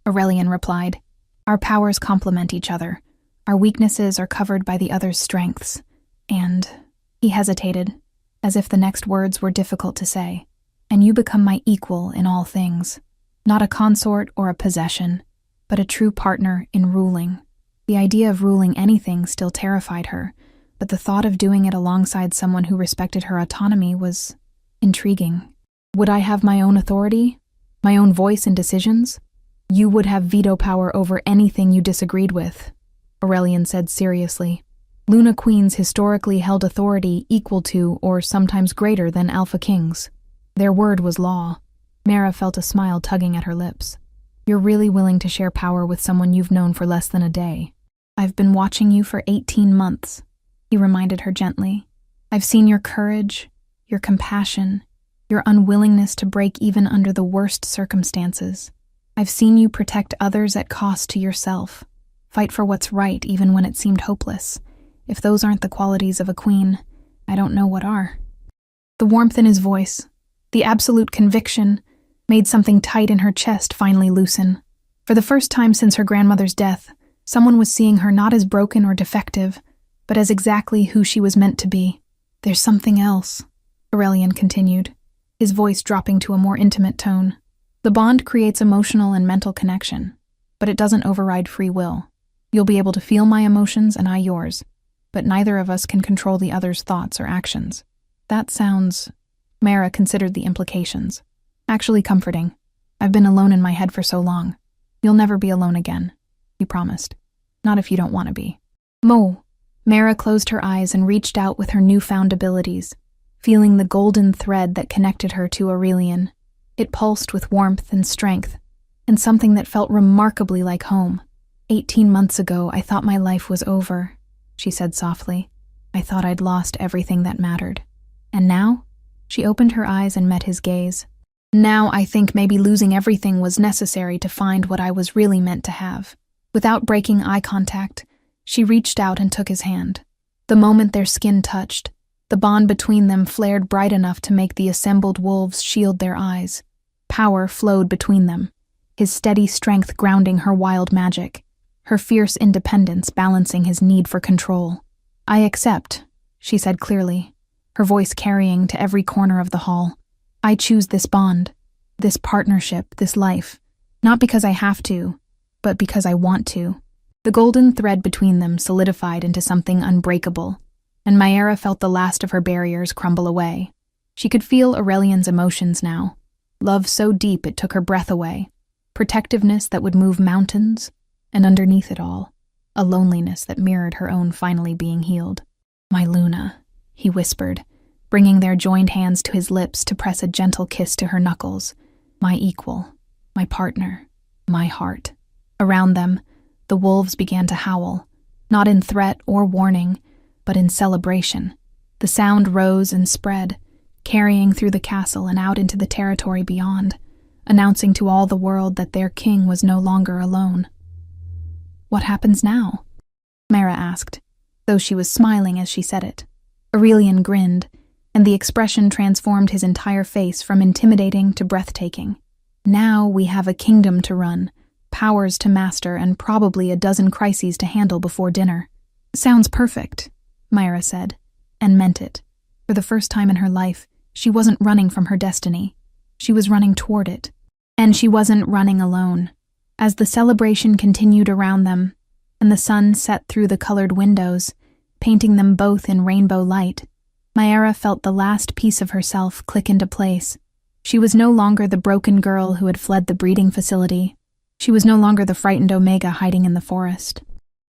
Speaker 1: Aurelian replied. Our powers complement each other. Our weaknesses are covered by the other's strengths. And, he hesitated, as if the next words were difficult to say, and you become my equal in all things. Not a consort or a possession, but a true partner in ruling. The idea of ruling anything still terrified her, but the thought of doing it alongside someone who respected her autonomy was intriguing. Would I have my own authority? My own voice in decisions? You would have veto power over anything you disagreed with, Aurelian said seriously. Luna Queens historically held authority equal to or sometimes greater than Alpha Kings. Their word was law. Maera felt a smile tugging at her lips. You're really willing to share power with someone you've known for less than a day. I've been watching you for 18 months, he reminded her gently. I've seen your courage, your compassion, your unwillingness to break even under the worst circumstances. I've seen you protect others at cost to yourself, fight for what's right even when it seemed hopeless. If those aren't the qualities of a queen, I don't know what are. The warmth in his voice, the absolute conviction, made something tight in her chest finally loosen. For the first time since her grandmother's death, someone was seeing her not as broken or defective, but as exactly who she was meant to be. There's something else, Aurelian continued, his voice dropping to a more intimate tone. The bond creates emotional and mental connection, but it doesn't override free will. You'll be able to feel my emotions and I yours, but neither of us can control the other's thoughts or actions. That sounds... Maera considered the implications. Actually comforting. I've been alone in my head for so long. You'll never be alone again, he promised. Not if you don't want to be. Mo. Maera closed her eyes and reached out with her newfound abilities, feeling the golden thread that connected her to Aurelian. It pulsed with warmth and strength, and something that felt remarkably like home. 18 months ago, I thought my life was over, she said softly. I thought I'd lost everything that mattered. And now? She opened her eyes and met his gaze. Now I think maybe losing everything was necessary to find what I was really meant to have. Without breaking eye contact, she reached out and took his hand. The moment their skin touched, the bond between them flared bright enough to make the assembled wolves shield their eyes. Power flowed between them, his steady strength grounding her wild magic, her fierce independence balancing his need for control. I accept, she said clearly, her voice carrying to every corner of the hall. I choose this bond, this partnership, this life, not because I have to, but because I want to. The The golden thread between them solidified into something unbreakable, and Myra felt the last of her barriers crumble away. She could feel Aurelian's emotions now. Love so deep it took her breath away. Protectiveness that would move mountains, and underneath it all, a loneliness that mirrored her own finally being healed. "My Luna," he whispered, bringing their joined hands to his lips to press a gentle kiss to her knuckles. "My equal, my partner, my heart." Around them, the wolves began to howl, not in threat or warning, but in celebration. The sound rose and spread, carrying through the castle and out into the territory beyond, announcing to all the world that their king was no longer alone. "What happens now?" Myra asked, though she was smiling as she said it. Aurelian grinned, and the expression transformed his entire face from intimidating to breathtaking. "Now we have a kingdom to run, powers to master, and probably a dozen crises to handle before dinner." "Sounds perfect," Myra said, and meant it. For the first time in her life, she wasn't running from her destiny. She was running toward it. And she wasn't running alone. As the celebration continued around them, and the sun set through the colored windows, painting them both in rainbow light, Myra felt the last piece of herself click into place. She was no longer the broken girl who had fled the breeding facility. She was no longer the frightened Omega hiding in the forest.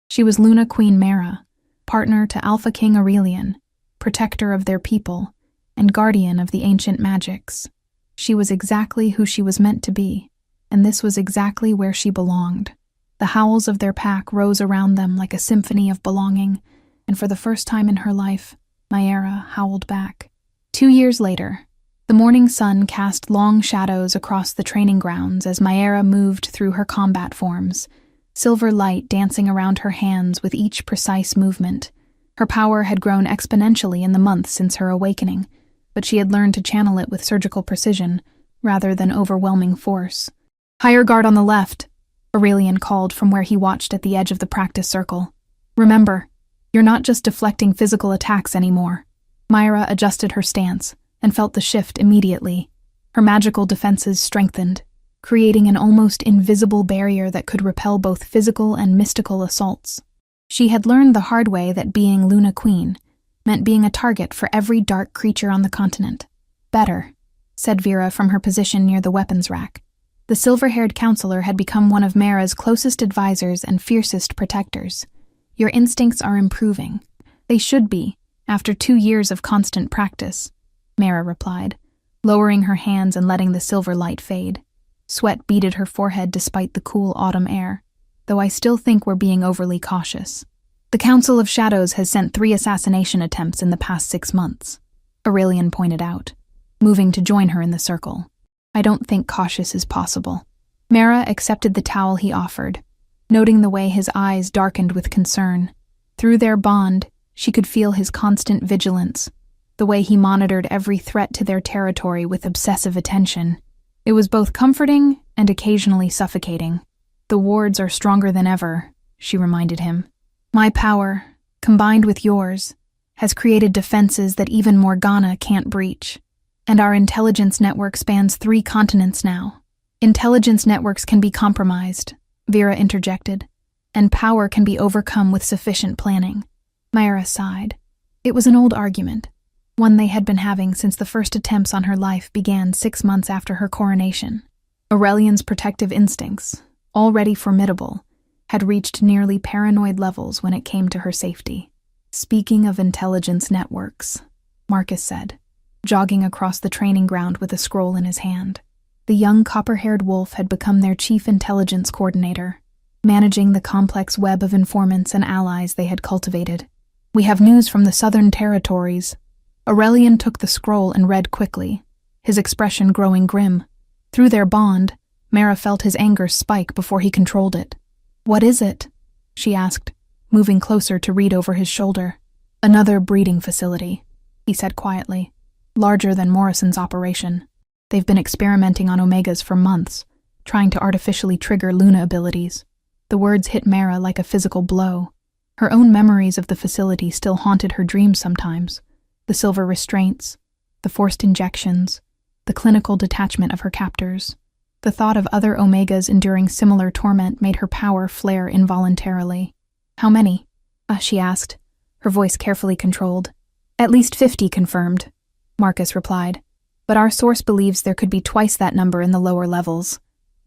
Speaker 1: She was Luna Queen Myra, partner to Alpha King Aurelian, protector of their people, and guardian of the ancient magics. She was exactly who she was meant to be, and this was exactly where she belonged. The howls of their pack rose around them like a symphony of belonging, and for the first time in her life, Myra howled back. 2 years later, the morning sun cast long shadows across the training grounds as Myra moved through her combat forms, silver light dancing around her hands with each precise movement. Her power had grown exponentially in the months since her awakening, but she had learned to channel it with surgical precision rather than overwhelming force. "Higher guard on the left," Aurelian called from where he watched at the edge of the practice circle. "Remember, you're not just deflecting physical attacks anymore." Myra adjusted her stance and felt the shift immediately. Her magical defenses strengthened, creating an almost invisible barrier that could repel both physical and mystical assaults. She had learned the hard way that being Luna Queen meant being a target for every dark creature on the continent. "Better," said Vera from her position near the weapons rack. The silver-haired counselor had become one of Myra's closest advisors and fiercest protectors. "Your instincts are improving. They should be, after 2 years of constant practice," Myra replied, lowering her hands and letting the silver light fade. Sweat beaded her forehead despite the cool autumn air, though I still think we're being overly cautious. "The Council of Shadows has sent 3 assassination attempts in the past 6 months, Aurelian pointed out, moving to join her in the circle. "I don't think cautious is possible." Myra accepted the towel he offered, noting the way his eyes darkened with concern. Through their bond, she could feel his constant vigilance, the way he monitored every threat to their territory with obsessive attention. It was both comforting and occasionally suffocating. "The wards are stronger than ever," she reminded him. "My power, combined with yours, has created defenses that even Morgana can't breach. And our intelligence network spans 3 continents now." "Intelligence networks can be compromised," Vera interjected, "and power can be overcome with sufficient planning." Myra sighed. It was an old argument, one they had been having since the first attempts on her life began 6 months after her coronation. Aurelian's protective instincts, already formidable, had reached nearly paranoid levels when it came to her safety. "Speaking of intelligence networks," Marcus said, jogging across the training ground with a scroll in his hand. The young copper-haired wolf had become their chief intelligence coordinator, managing the complex web of informants and allies they had cultivated. "We have news from the southern territories." Aurelian took the scroll and read quickly, his expression growing grim. Through their bond, Myra felt his anger spike before he controlled it. "What is it?" she asked, moving closer to read over his shoulder. "Another breeding facility," he said quietly, "larger than Morrison's operation. They've been experimenting on Omegas for months, trying to artificially trigger Luna abilities." The words hit Myra like a physical blow. Her own memories of the facility still haunted her dreams sometimes. The silver restraints, the forced injections, the clinical detachment of her captors. The thought of other Omegas enduring similar torment made her power flare involuntarily. "How many?" she asked, her voice carefully controlled. "At least 50 confirmed," Marcus replied. "But our source believes there could be twice that number in the lower levels."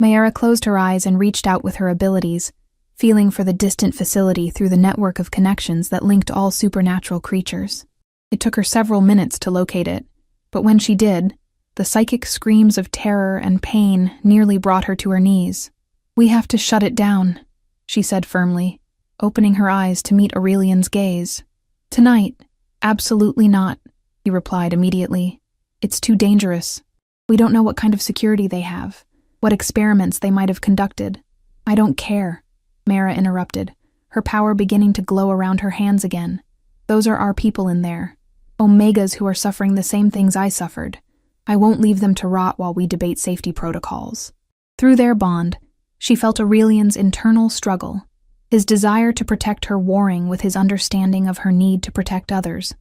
Speaker 1: Mayra closed her eyes and reached out with her abilities, feeling for the distant facility through the network of connections that linked all supernatural creatures. It took her several minutes to locate it, but when she did, the psychic screams of terror and pain nearly brought her to her knees. "We have to shut it down," she said firmly, opening her eyes to meet Aurelian's gaze. "Tonight, absolutely not," he replied immediately. "It's too dangerous. We don't know what kind of security they have, what experiments they might have conducted." "I don't care," Mara interrupted, her power beginning to glow around her hands again. "Those are our people in there, Omegas who are suffering the same things I suffered. I won't leave them to rot while we debate safety protocols." Through their bond, she felt Aurelian's internal struggle, his desire to protect her warring with his understanding of her need to protect others.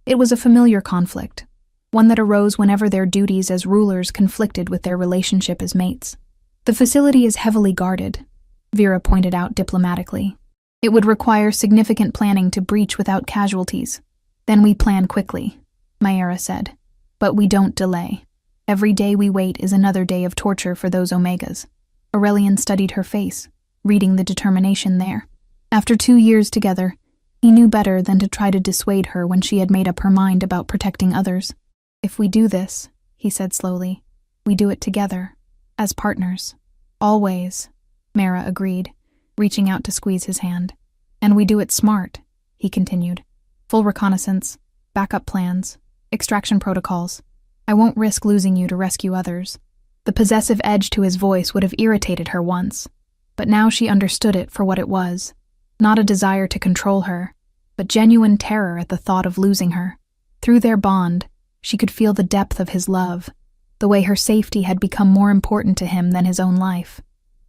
Speaker 1: It was a familiar conflict, one that arose whenever their duties as rulers conflicted with their relationship as mates. "The facility is heavily guarded," Vera pointed out diplomatically. "It would require significant planning to breach without casualties." "Then we plan quickly," Mayra said. "But we don't delay. Every day we wait is another day of torture for those Omegas." Aurelian studied her face, reading the determination there. After 2 years together, he knew better than to try to dissuade her when she had made up her mind about protecting others. "If we do this," he said slowly, "we do it together, as partners. Always," Mara agreed, reaching out to squeeze his hand. "And we do it smart," he continued. "Full reconnaissance, backup plans, extraction protocols. I won't risk losing you to rescue others." The possessive edge to his voice would have irritated her once, but now she understood it for what it was. Not a desire to control her, but genuine terror at the thought of losing her. Through their bond, she could feel the depth of his love, the way her safety had become more important to him than his own life.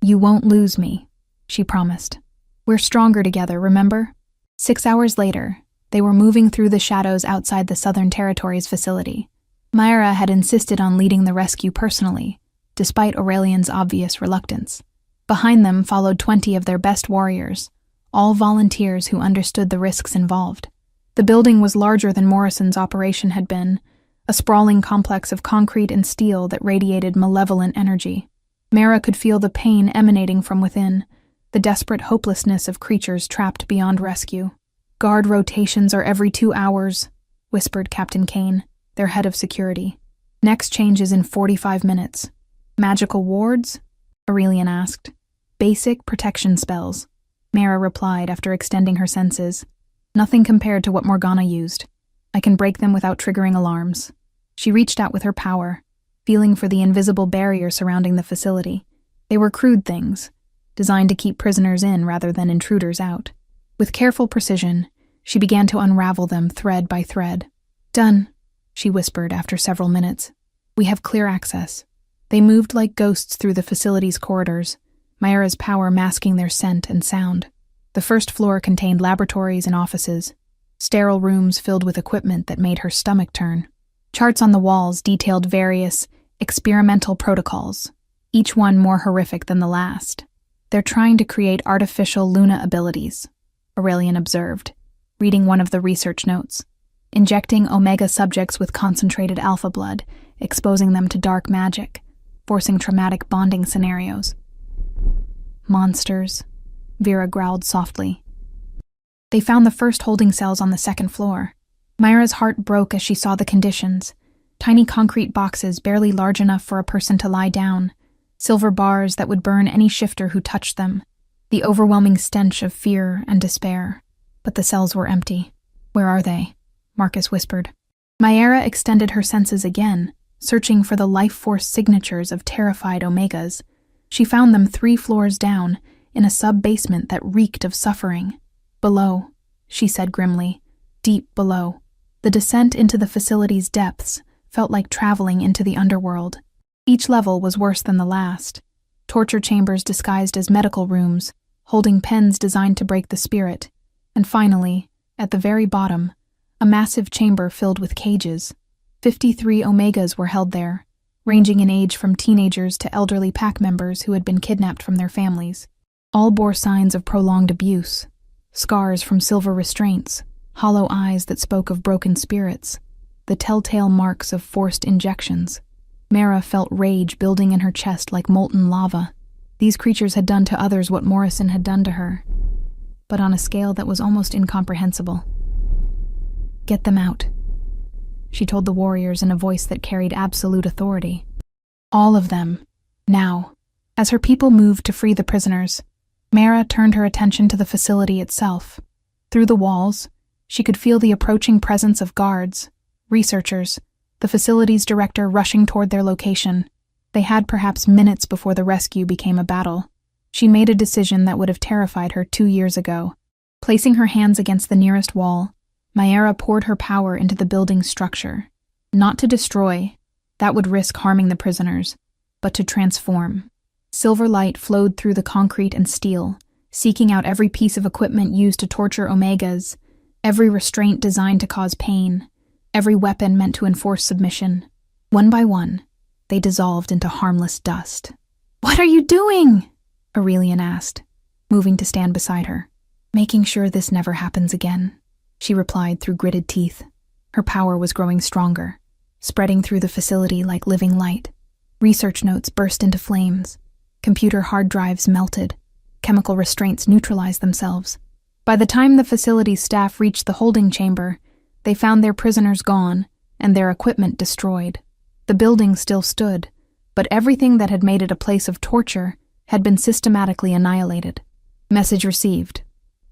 Speaker 1: "You won't lose me," she promised. "We're stronger together, remember?" 6 hours later, they were moving through the shadows outside the Southern Territories facility. Mayra had insisted on leading the rescue personally, despite Aurelian's obvious reluctance. Behind them followed 20 of their best warriors, all volunteers who understood the risks involved. The building was larger than Morrison's operation had been, a sprawling complex of concrete and steel that radiated malevolent energy. Mara could feel the pain emanating from within, the desperate hopelessness of creatures trapped beyond rescue. "Guard rotations are every 2 hours, whispered Captain Kane, their head of security. "Next change is in 45 minutes. "Magical wards?" Aurelian asked. "Basic protection spells," Mara replied after extending her senses. "Nothing compared to what Morgana used. I can break them without triggering alarms." She reached out with her power, feeling for the invisible barrier surrounding the facility. They were crude things, designed to keep prisoners in rather than intruders out. With careful precision, she began to unravel them thread by thread. "Done," she whispered after several minutes. "We have clear access." They moved like ghosts through the facility's corridors, Mayra's power masking their scent and sound. The first floor contained laboratories and offices, sterile rooms filled with equipment that made her stomach turn. Charts on the walls detailed various experimental protocols, each one more horrific than the last. "They're trying to create artificial Luna abilities," Aurelian observed, reading one of the research notes. "Injecting Omega subjects with concentrated alpha blood, exposing them to dark magic, forcing traumatic bonding scenarios." "Monsters," Vera growled softly. They found the first holding cells on the second floor. Myra's heart broke as she saw the conditions. Tiny concrete boxes barely large enough for a person to lie down, silver bars that would burn any shifter who touched them, the overwhelming stench of fear and despair. But the cells were empty. "Where are they?" Marcus whispered. Mayra extended her senses again, searching for the life force signatures of terrified Omegas. She found them 3 floors down, in a sub-basement that reeked of suffering. "Below," she said grimly, "deep below." The descent into the facility's depths felt like traveling into the underworld. Each level was worse than the last. Torture chambers disguised as medical rooms, holding pens designed to break the spirit. And finally, at the very bottom, a massive chamber filled with cages. 53 Omegas were held there, ranging in age from teenagers to elderly pack members who had been kidnapped from their families. All bore signs of prolonged abuse, scars from silver restraints, hollow eyes that spoke of broken spirits, the telltale marks of forced injections. Mara felt rage building in her chest like molten lava. These creatures had done to others what Morrison had done to her, but on a scale that was almost incomprehensible. "Get them out," she told the warriors in a voice that carried absolute authority. All of them, now. As her people moved to free the prisoners, Mara turned her attention to the facility itself. Through the walls, she could feel the approaching presence of guards, researchers, the facility's director rushing toward their location. They had perhaps minutes before the rescue became a battle. She made a decision that would have terrified her 2 years ago. Placing her hands against the nearest wall, Mayra poured her power into the building's structure. Not to destroy, that would risk harming the prisoners, but to transform. Silver light flowed through the concrete and steel, seeking out every piece of equipment used to torture Omegas, every restraint designed to cause pain, every weapon meant to enforce submission. One by one, they dissolved into harmless dust. "What are you doing?" Aurelian asked, moving to stand beside her. "Making sure this never happens again," she replied through gritted teeth. Her power was growing stronger, spreading through the facility like living light. Research notes burst into flames. Computer hard drives melted. Chemical restraints neutralized themselves. By the time the facility's staff reached the holding chamber, they found their prisoners gone and their equipment destroyed. The building still stood, but everything that had made it a place of torture had been systematically annihilated. "Message received,"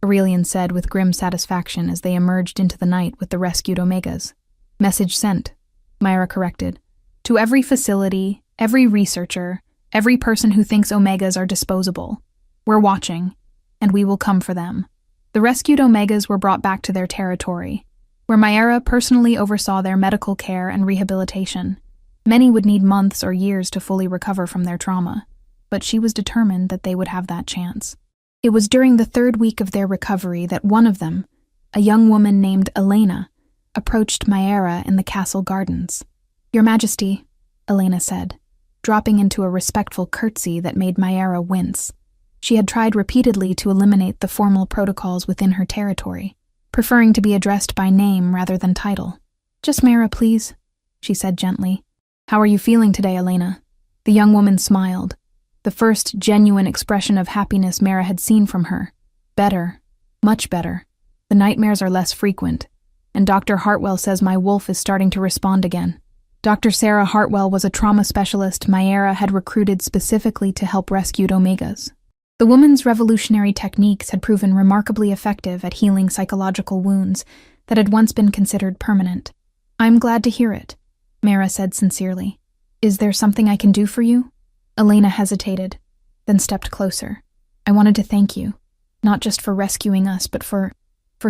Speaker 1: Aurelian said with grim satisfaction as they emerged into the night with the rescued Omegas. "Message sent," Myra corrected. "To every facility, every researcher, every person who thinks Omegas are disposable. We're watching, and we will come for them." The rescued Omegas were brought back to their territory, where Myra personally oversaw their medical care and rehabilitation. Many would need months or years to fully recover from their trauma, but she was determined that they would have that chance. It was during the 3rd week of their recovery that one of them, a young woman named Elena, approached Myra in the castle gardens. "Your Majesty," Elena said, dropping into a respectful curtsy that made Myra wince. She had tried repeatedly to eliminate the formal protocols within her territory, preferring to be addressed by name rather than title. "Just Myra, please," she said gently. "How are you feeling today, Elena?" The young woman smiled, the first genuine expression of happiness Myra had seen from her. "Better. Much better. The nightmares are less frequent, and Dr. Hartwell says my wolf is starting to respond again." Dr. Sarah Hartwell was a trauma specialist Myra had recruited specifically to help rescued Omegas. The woman's revolutionary techniques had proven remarkably effective at healing psychological wounds that had once been considered permanent. "I'm glad to hear it," Myra said sincerely. "Is there something I can do for you?" Elena hesitated, then stepped closer. "I wanted to thank you, not just for rescuing us, but for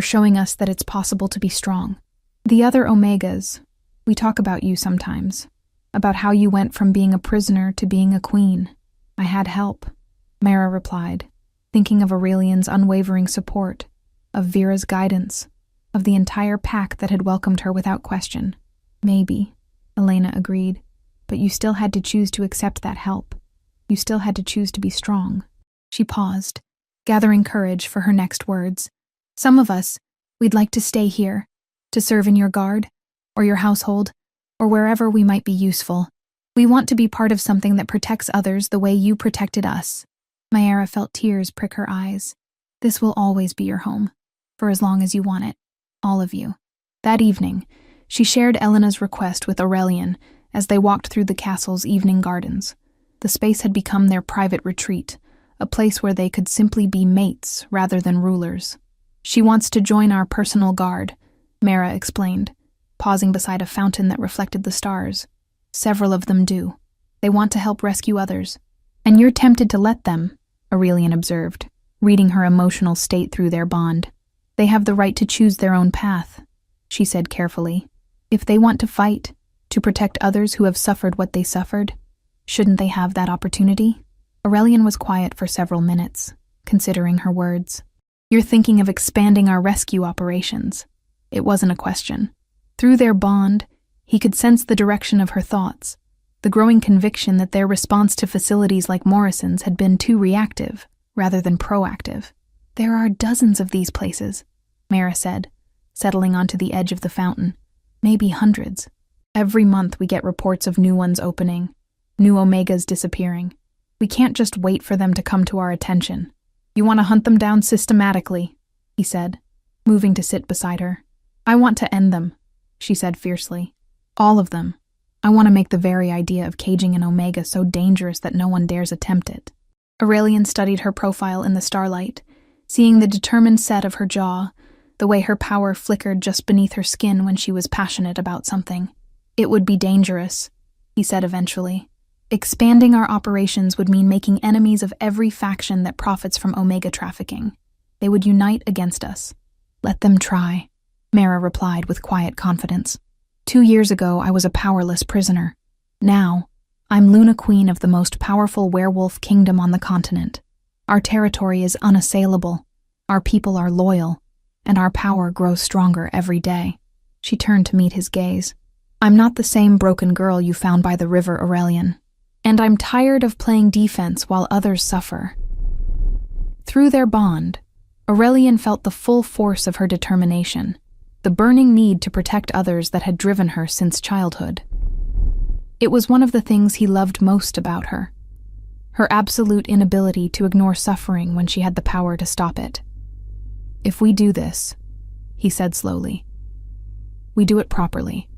Speaker 1: showing us that it's possible to be strong. The other Omegas, we talk about you sometimes, about how you went from being a prisoner to being a queen. I had help," Myra replied, thinking of Aurelian's unwavering support, of Vera's guidance, of the entire pack that had welcomed her without question. "Maybe," Elena agreed, "but you still had to choose to accept that help. You still had to choose to be strong." She paused, gathering courage for her next words. "Some of us, we'd like to stay here, to serve in your guard, or your household, or wherever we might be useful. We want to be part of something that protects others the way you protected us." Myra felt tears prick her eyes. "This will always be your home, for as long as you want it, all of you." That evening, she shared Elena's request with Aurelian as they walked through the castle's evening gardens. The space had become their private retreat, a place where they could simply be mates rather than rulers. "She wants to join our personal guard," Myra explained, pausing beside a fountain that reflected the stars. "Several of them do. They want to help rescue others. And you're tempted to let them," Aurelian observed, reading her emotional state through their bond. "They have the right to choose their own path," she said carefully. "If they want to fight, to protect others who have suffered what they suffered, shouldn't they have that opportunity?" Aurelian was quiet for several minutes, considering her words. "You're thinking of expanding our rescue operations." It wasn't a question. Through their bond, he could sense the direction of her thoughts. the growing conviction that their response to facilities like Morrison's had been too reactive rather than proactive. "There are dozens of these places," Mara said, settling onto the edge of the fountain. "Maybe hundreds. Every month we get reports of new ones opening, new Omegas disappearing. We can't just wait for them to come to our attention. You want to hunt them down systematically," he said, moving to sit beside her. "I want to end them," she said fiercely. "All of them. I want to make the very idea of caging an Omega so dangerous that no one dares attempt it." Aurelian studied her profile in the starlight, seeing the determined set of her jaw, the way her power flickered just beneath her skin when she was passionate about something. "It would be dangerous," he said eventually. "Expanding our operations would mean making enemies of every faction that profits from Omega trafficking. They would unite against us." "Let them try," Mara replied with quiet confidence. 2 years ago, I was a powerless prisoner. Now, I'm Luna Queen of the most powerful werewolf kingdom on the continent. Our territory is unassailable, our people are loyal, and our power grows stronger every day. She turned to meet his gaze. "I'm not the same broken girl you found by the river, Aurelian. And I'm tired of playing defense while others suffer." Through their bond, Aurelian felt the full force of her determination, the burning need to protect others that had driven her since childhood. It was one of the things he loved most about her, her absolute inability to ignore suffering when she had the power to stop it. "If we do this," he said slowly, "we do it properly.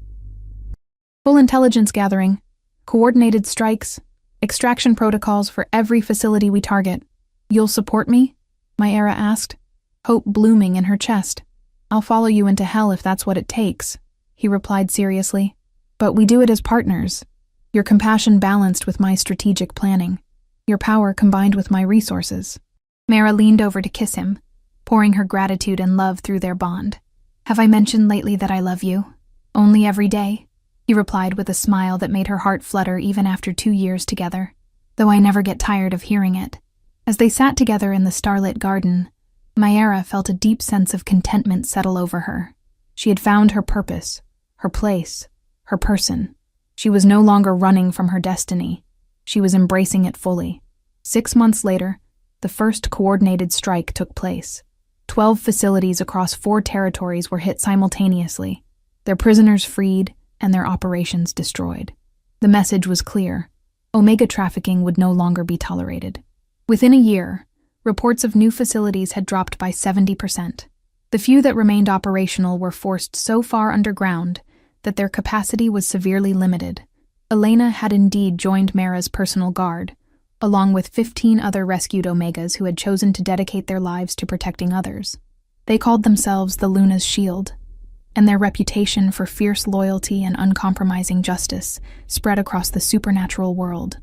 Speaker 1: Full intelligence gathering, coordinated strikes, extraction protocols for every facility we target. You'll support me?" Myra asked, hope blooming in her chest. "I'll follow you into hell if that's what it takes," he replied seriously. "But we do it as partners. Your compassion balanced with my strategic planning. Your power combined with my resources." Mara leaned over to kiss him, pouring her gratitude and love through their bond. "Have I mentioned lately that I love you? Only every day?" he replied with a smile that made her heart flutter even after 2 years together, "though I never get tired of hearing it." As they sat together in the starlit garden, Myra felt a deep sense of contentment settle over her. She had found her purpose, her place, her person. She was no longer running from her destiny. She was embracing it fully. 6 months later, the first coordinated strike took place. 12 facilities across 4 territories were hit simultaneously, their prisoners freed and their operations destroyed. The message was clear. Omega trafficking would no longer be tolerated. Within a year, reports of new facilities had dropped by 70%. The few that remained operational were forced so far underground that their capacity was severely limited. Elena had indeed joined Mara's personal guard, along with 15 other rescued Omegas who had chosen to dedicate their lives to protecting others. They called themselves the Luna's Shield, and their reputation for fierce loyalty and uncompromising justice spread across the supernatural world.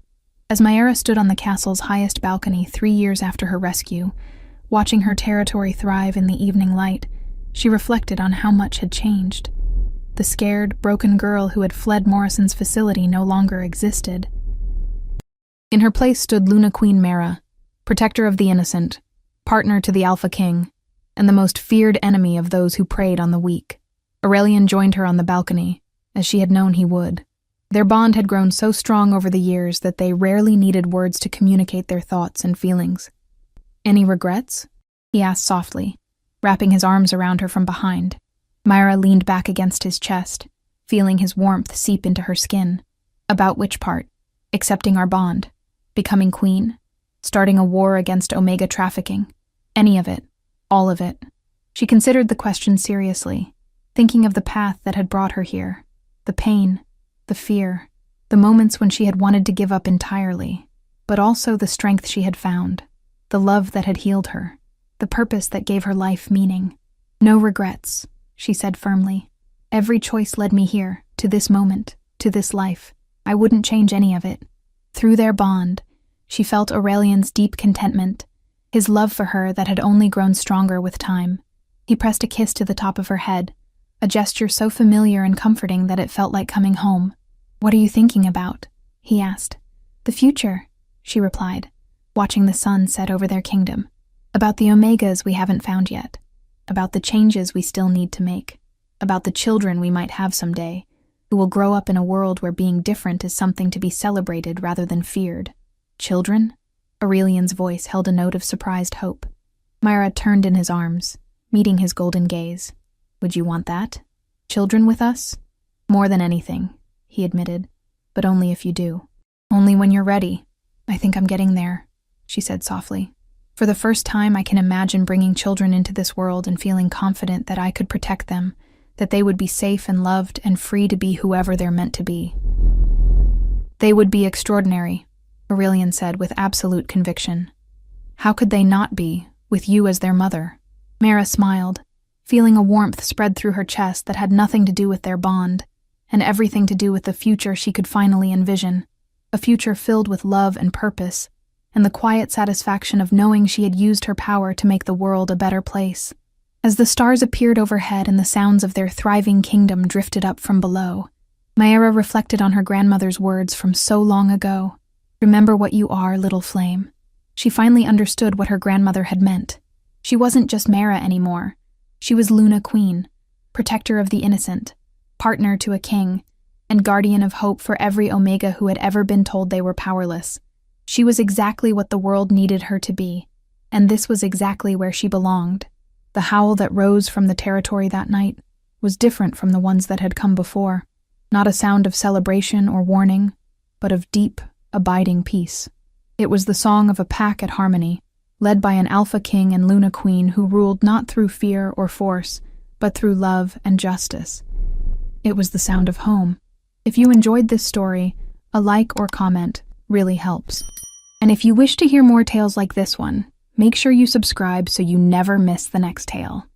Speaker 1: As Myra stood on the castle's highest balcony 3 years after her rescue, watching her territory thrive in the evening light, she reflected on how much had changed. The scared, broken girl who had fled Morrison's facility no longer existed. In her place stood Luna Queen Mara, protector of the innocent, partner to the Alpha King, and the most feared enemy of those who preyed on the weak. Aurelian joined her on the balcony, as she had known he would. Their bond had grown so strong over the years that they rarely needed words to communicate their thoughts and feelings. "Any regrets?" he asked softly, wrapping his arms around her from behind. Myra leaned back against his chest, feeling his warmth seep into her skin. "About which part? Accepting our bond? Becoming queen? Starting a war against Omega trafficking? Any of it. All of it." She considered the question seriously, thinking of the path that had brought her here, the pain, the fear, the moments when she had wanted to give up entirely, but also the strength she had found, the love that had healed her, the purpose that gave her life meaning. "No regrets," she said firmly. "Every choice led me here, to this moment, to this life. I wouldn't change any of it." Through their bond, she felt Aurelian's deep contentment, his love for her that had only grown stronger with time. He pressed a kiss to the top of her head, a gesture so familiar and comforting that it felt like coming home. "What are you thinking about?" he asked. "The future," she replied, watching the sun set over their kingdom. "About the Omegas we haven't found yet. About the changes we still need to make. About the children we might have someday. who will grow up in a world where being different is something to be celebrated rather than feared. Children? Aurelian's voice held a note of surprised hope. Myra turned in his arms, meeting his golden gaze. Would you want that? Children with us? More than anything, he admitted, but only if you do. Only when you're ready. I think I'm getting there, she said softly. For the first time, I can imagine bringing children into this world and feeling confident that I could protect them, that they would be safe and loved and free to be whoever they're meant to be. They would be extraordinary, Aurelian said with absolute conviction. How could they not be, with you as their mother? Mara smiled, feeling a warmth spread through her chest that had nothing to do with their bond, and everything to do with the future she could finally envision, a future filled with love and purpose, and the quiet satisfaction of knowing she had used her power to make the world a better place. As the stars appeared overhead and the sounds of their thriving kingdom drifted up from below, Myra reflected on her grandmother's words from so long ago. Remember what you are, little flame. She finally understood what her grandmother had meant. She wasn't just Mara anymore. She was Luna Queen, protector of the innocent, partner to a king, and guardian of hope for every Omega who had ever been told they were powerless. She was exactly what the world needed her to be, and this was exactly where she belonged. The howl that rose from the territory that night was different from the ones that had come before, not a sound of celebration or warning, but of deep, abiding peace. It was the song of a pack at harmony, led by an alpha king and Luna Queen who ruled not through fear or force, but through love and justice. It was the sound of home. If you enjoyed this story, a like or comment really helps. And if you wish to hear more tales like this one, make sure you subscribe so you never miss the next tale.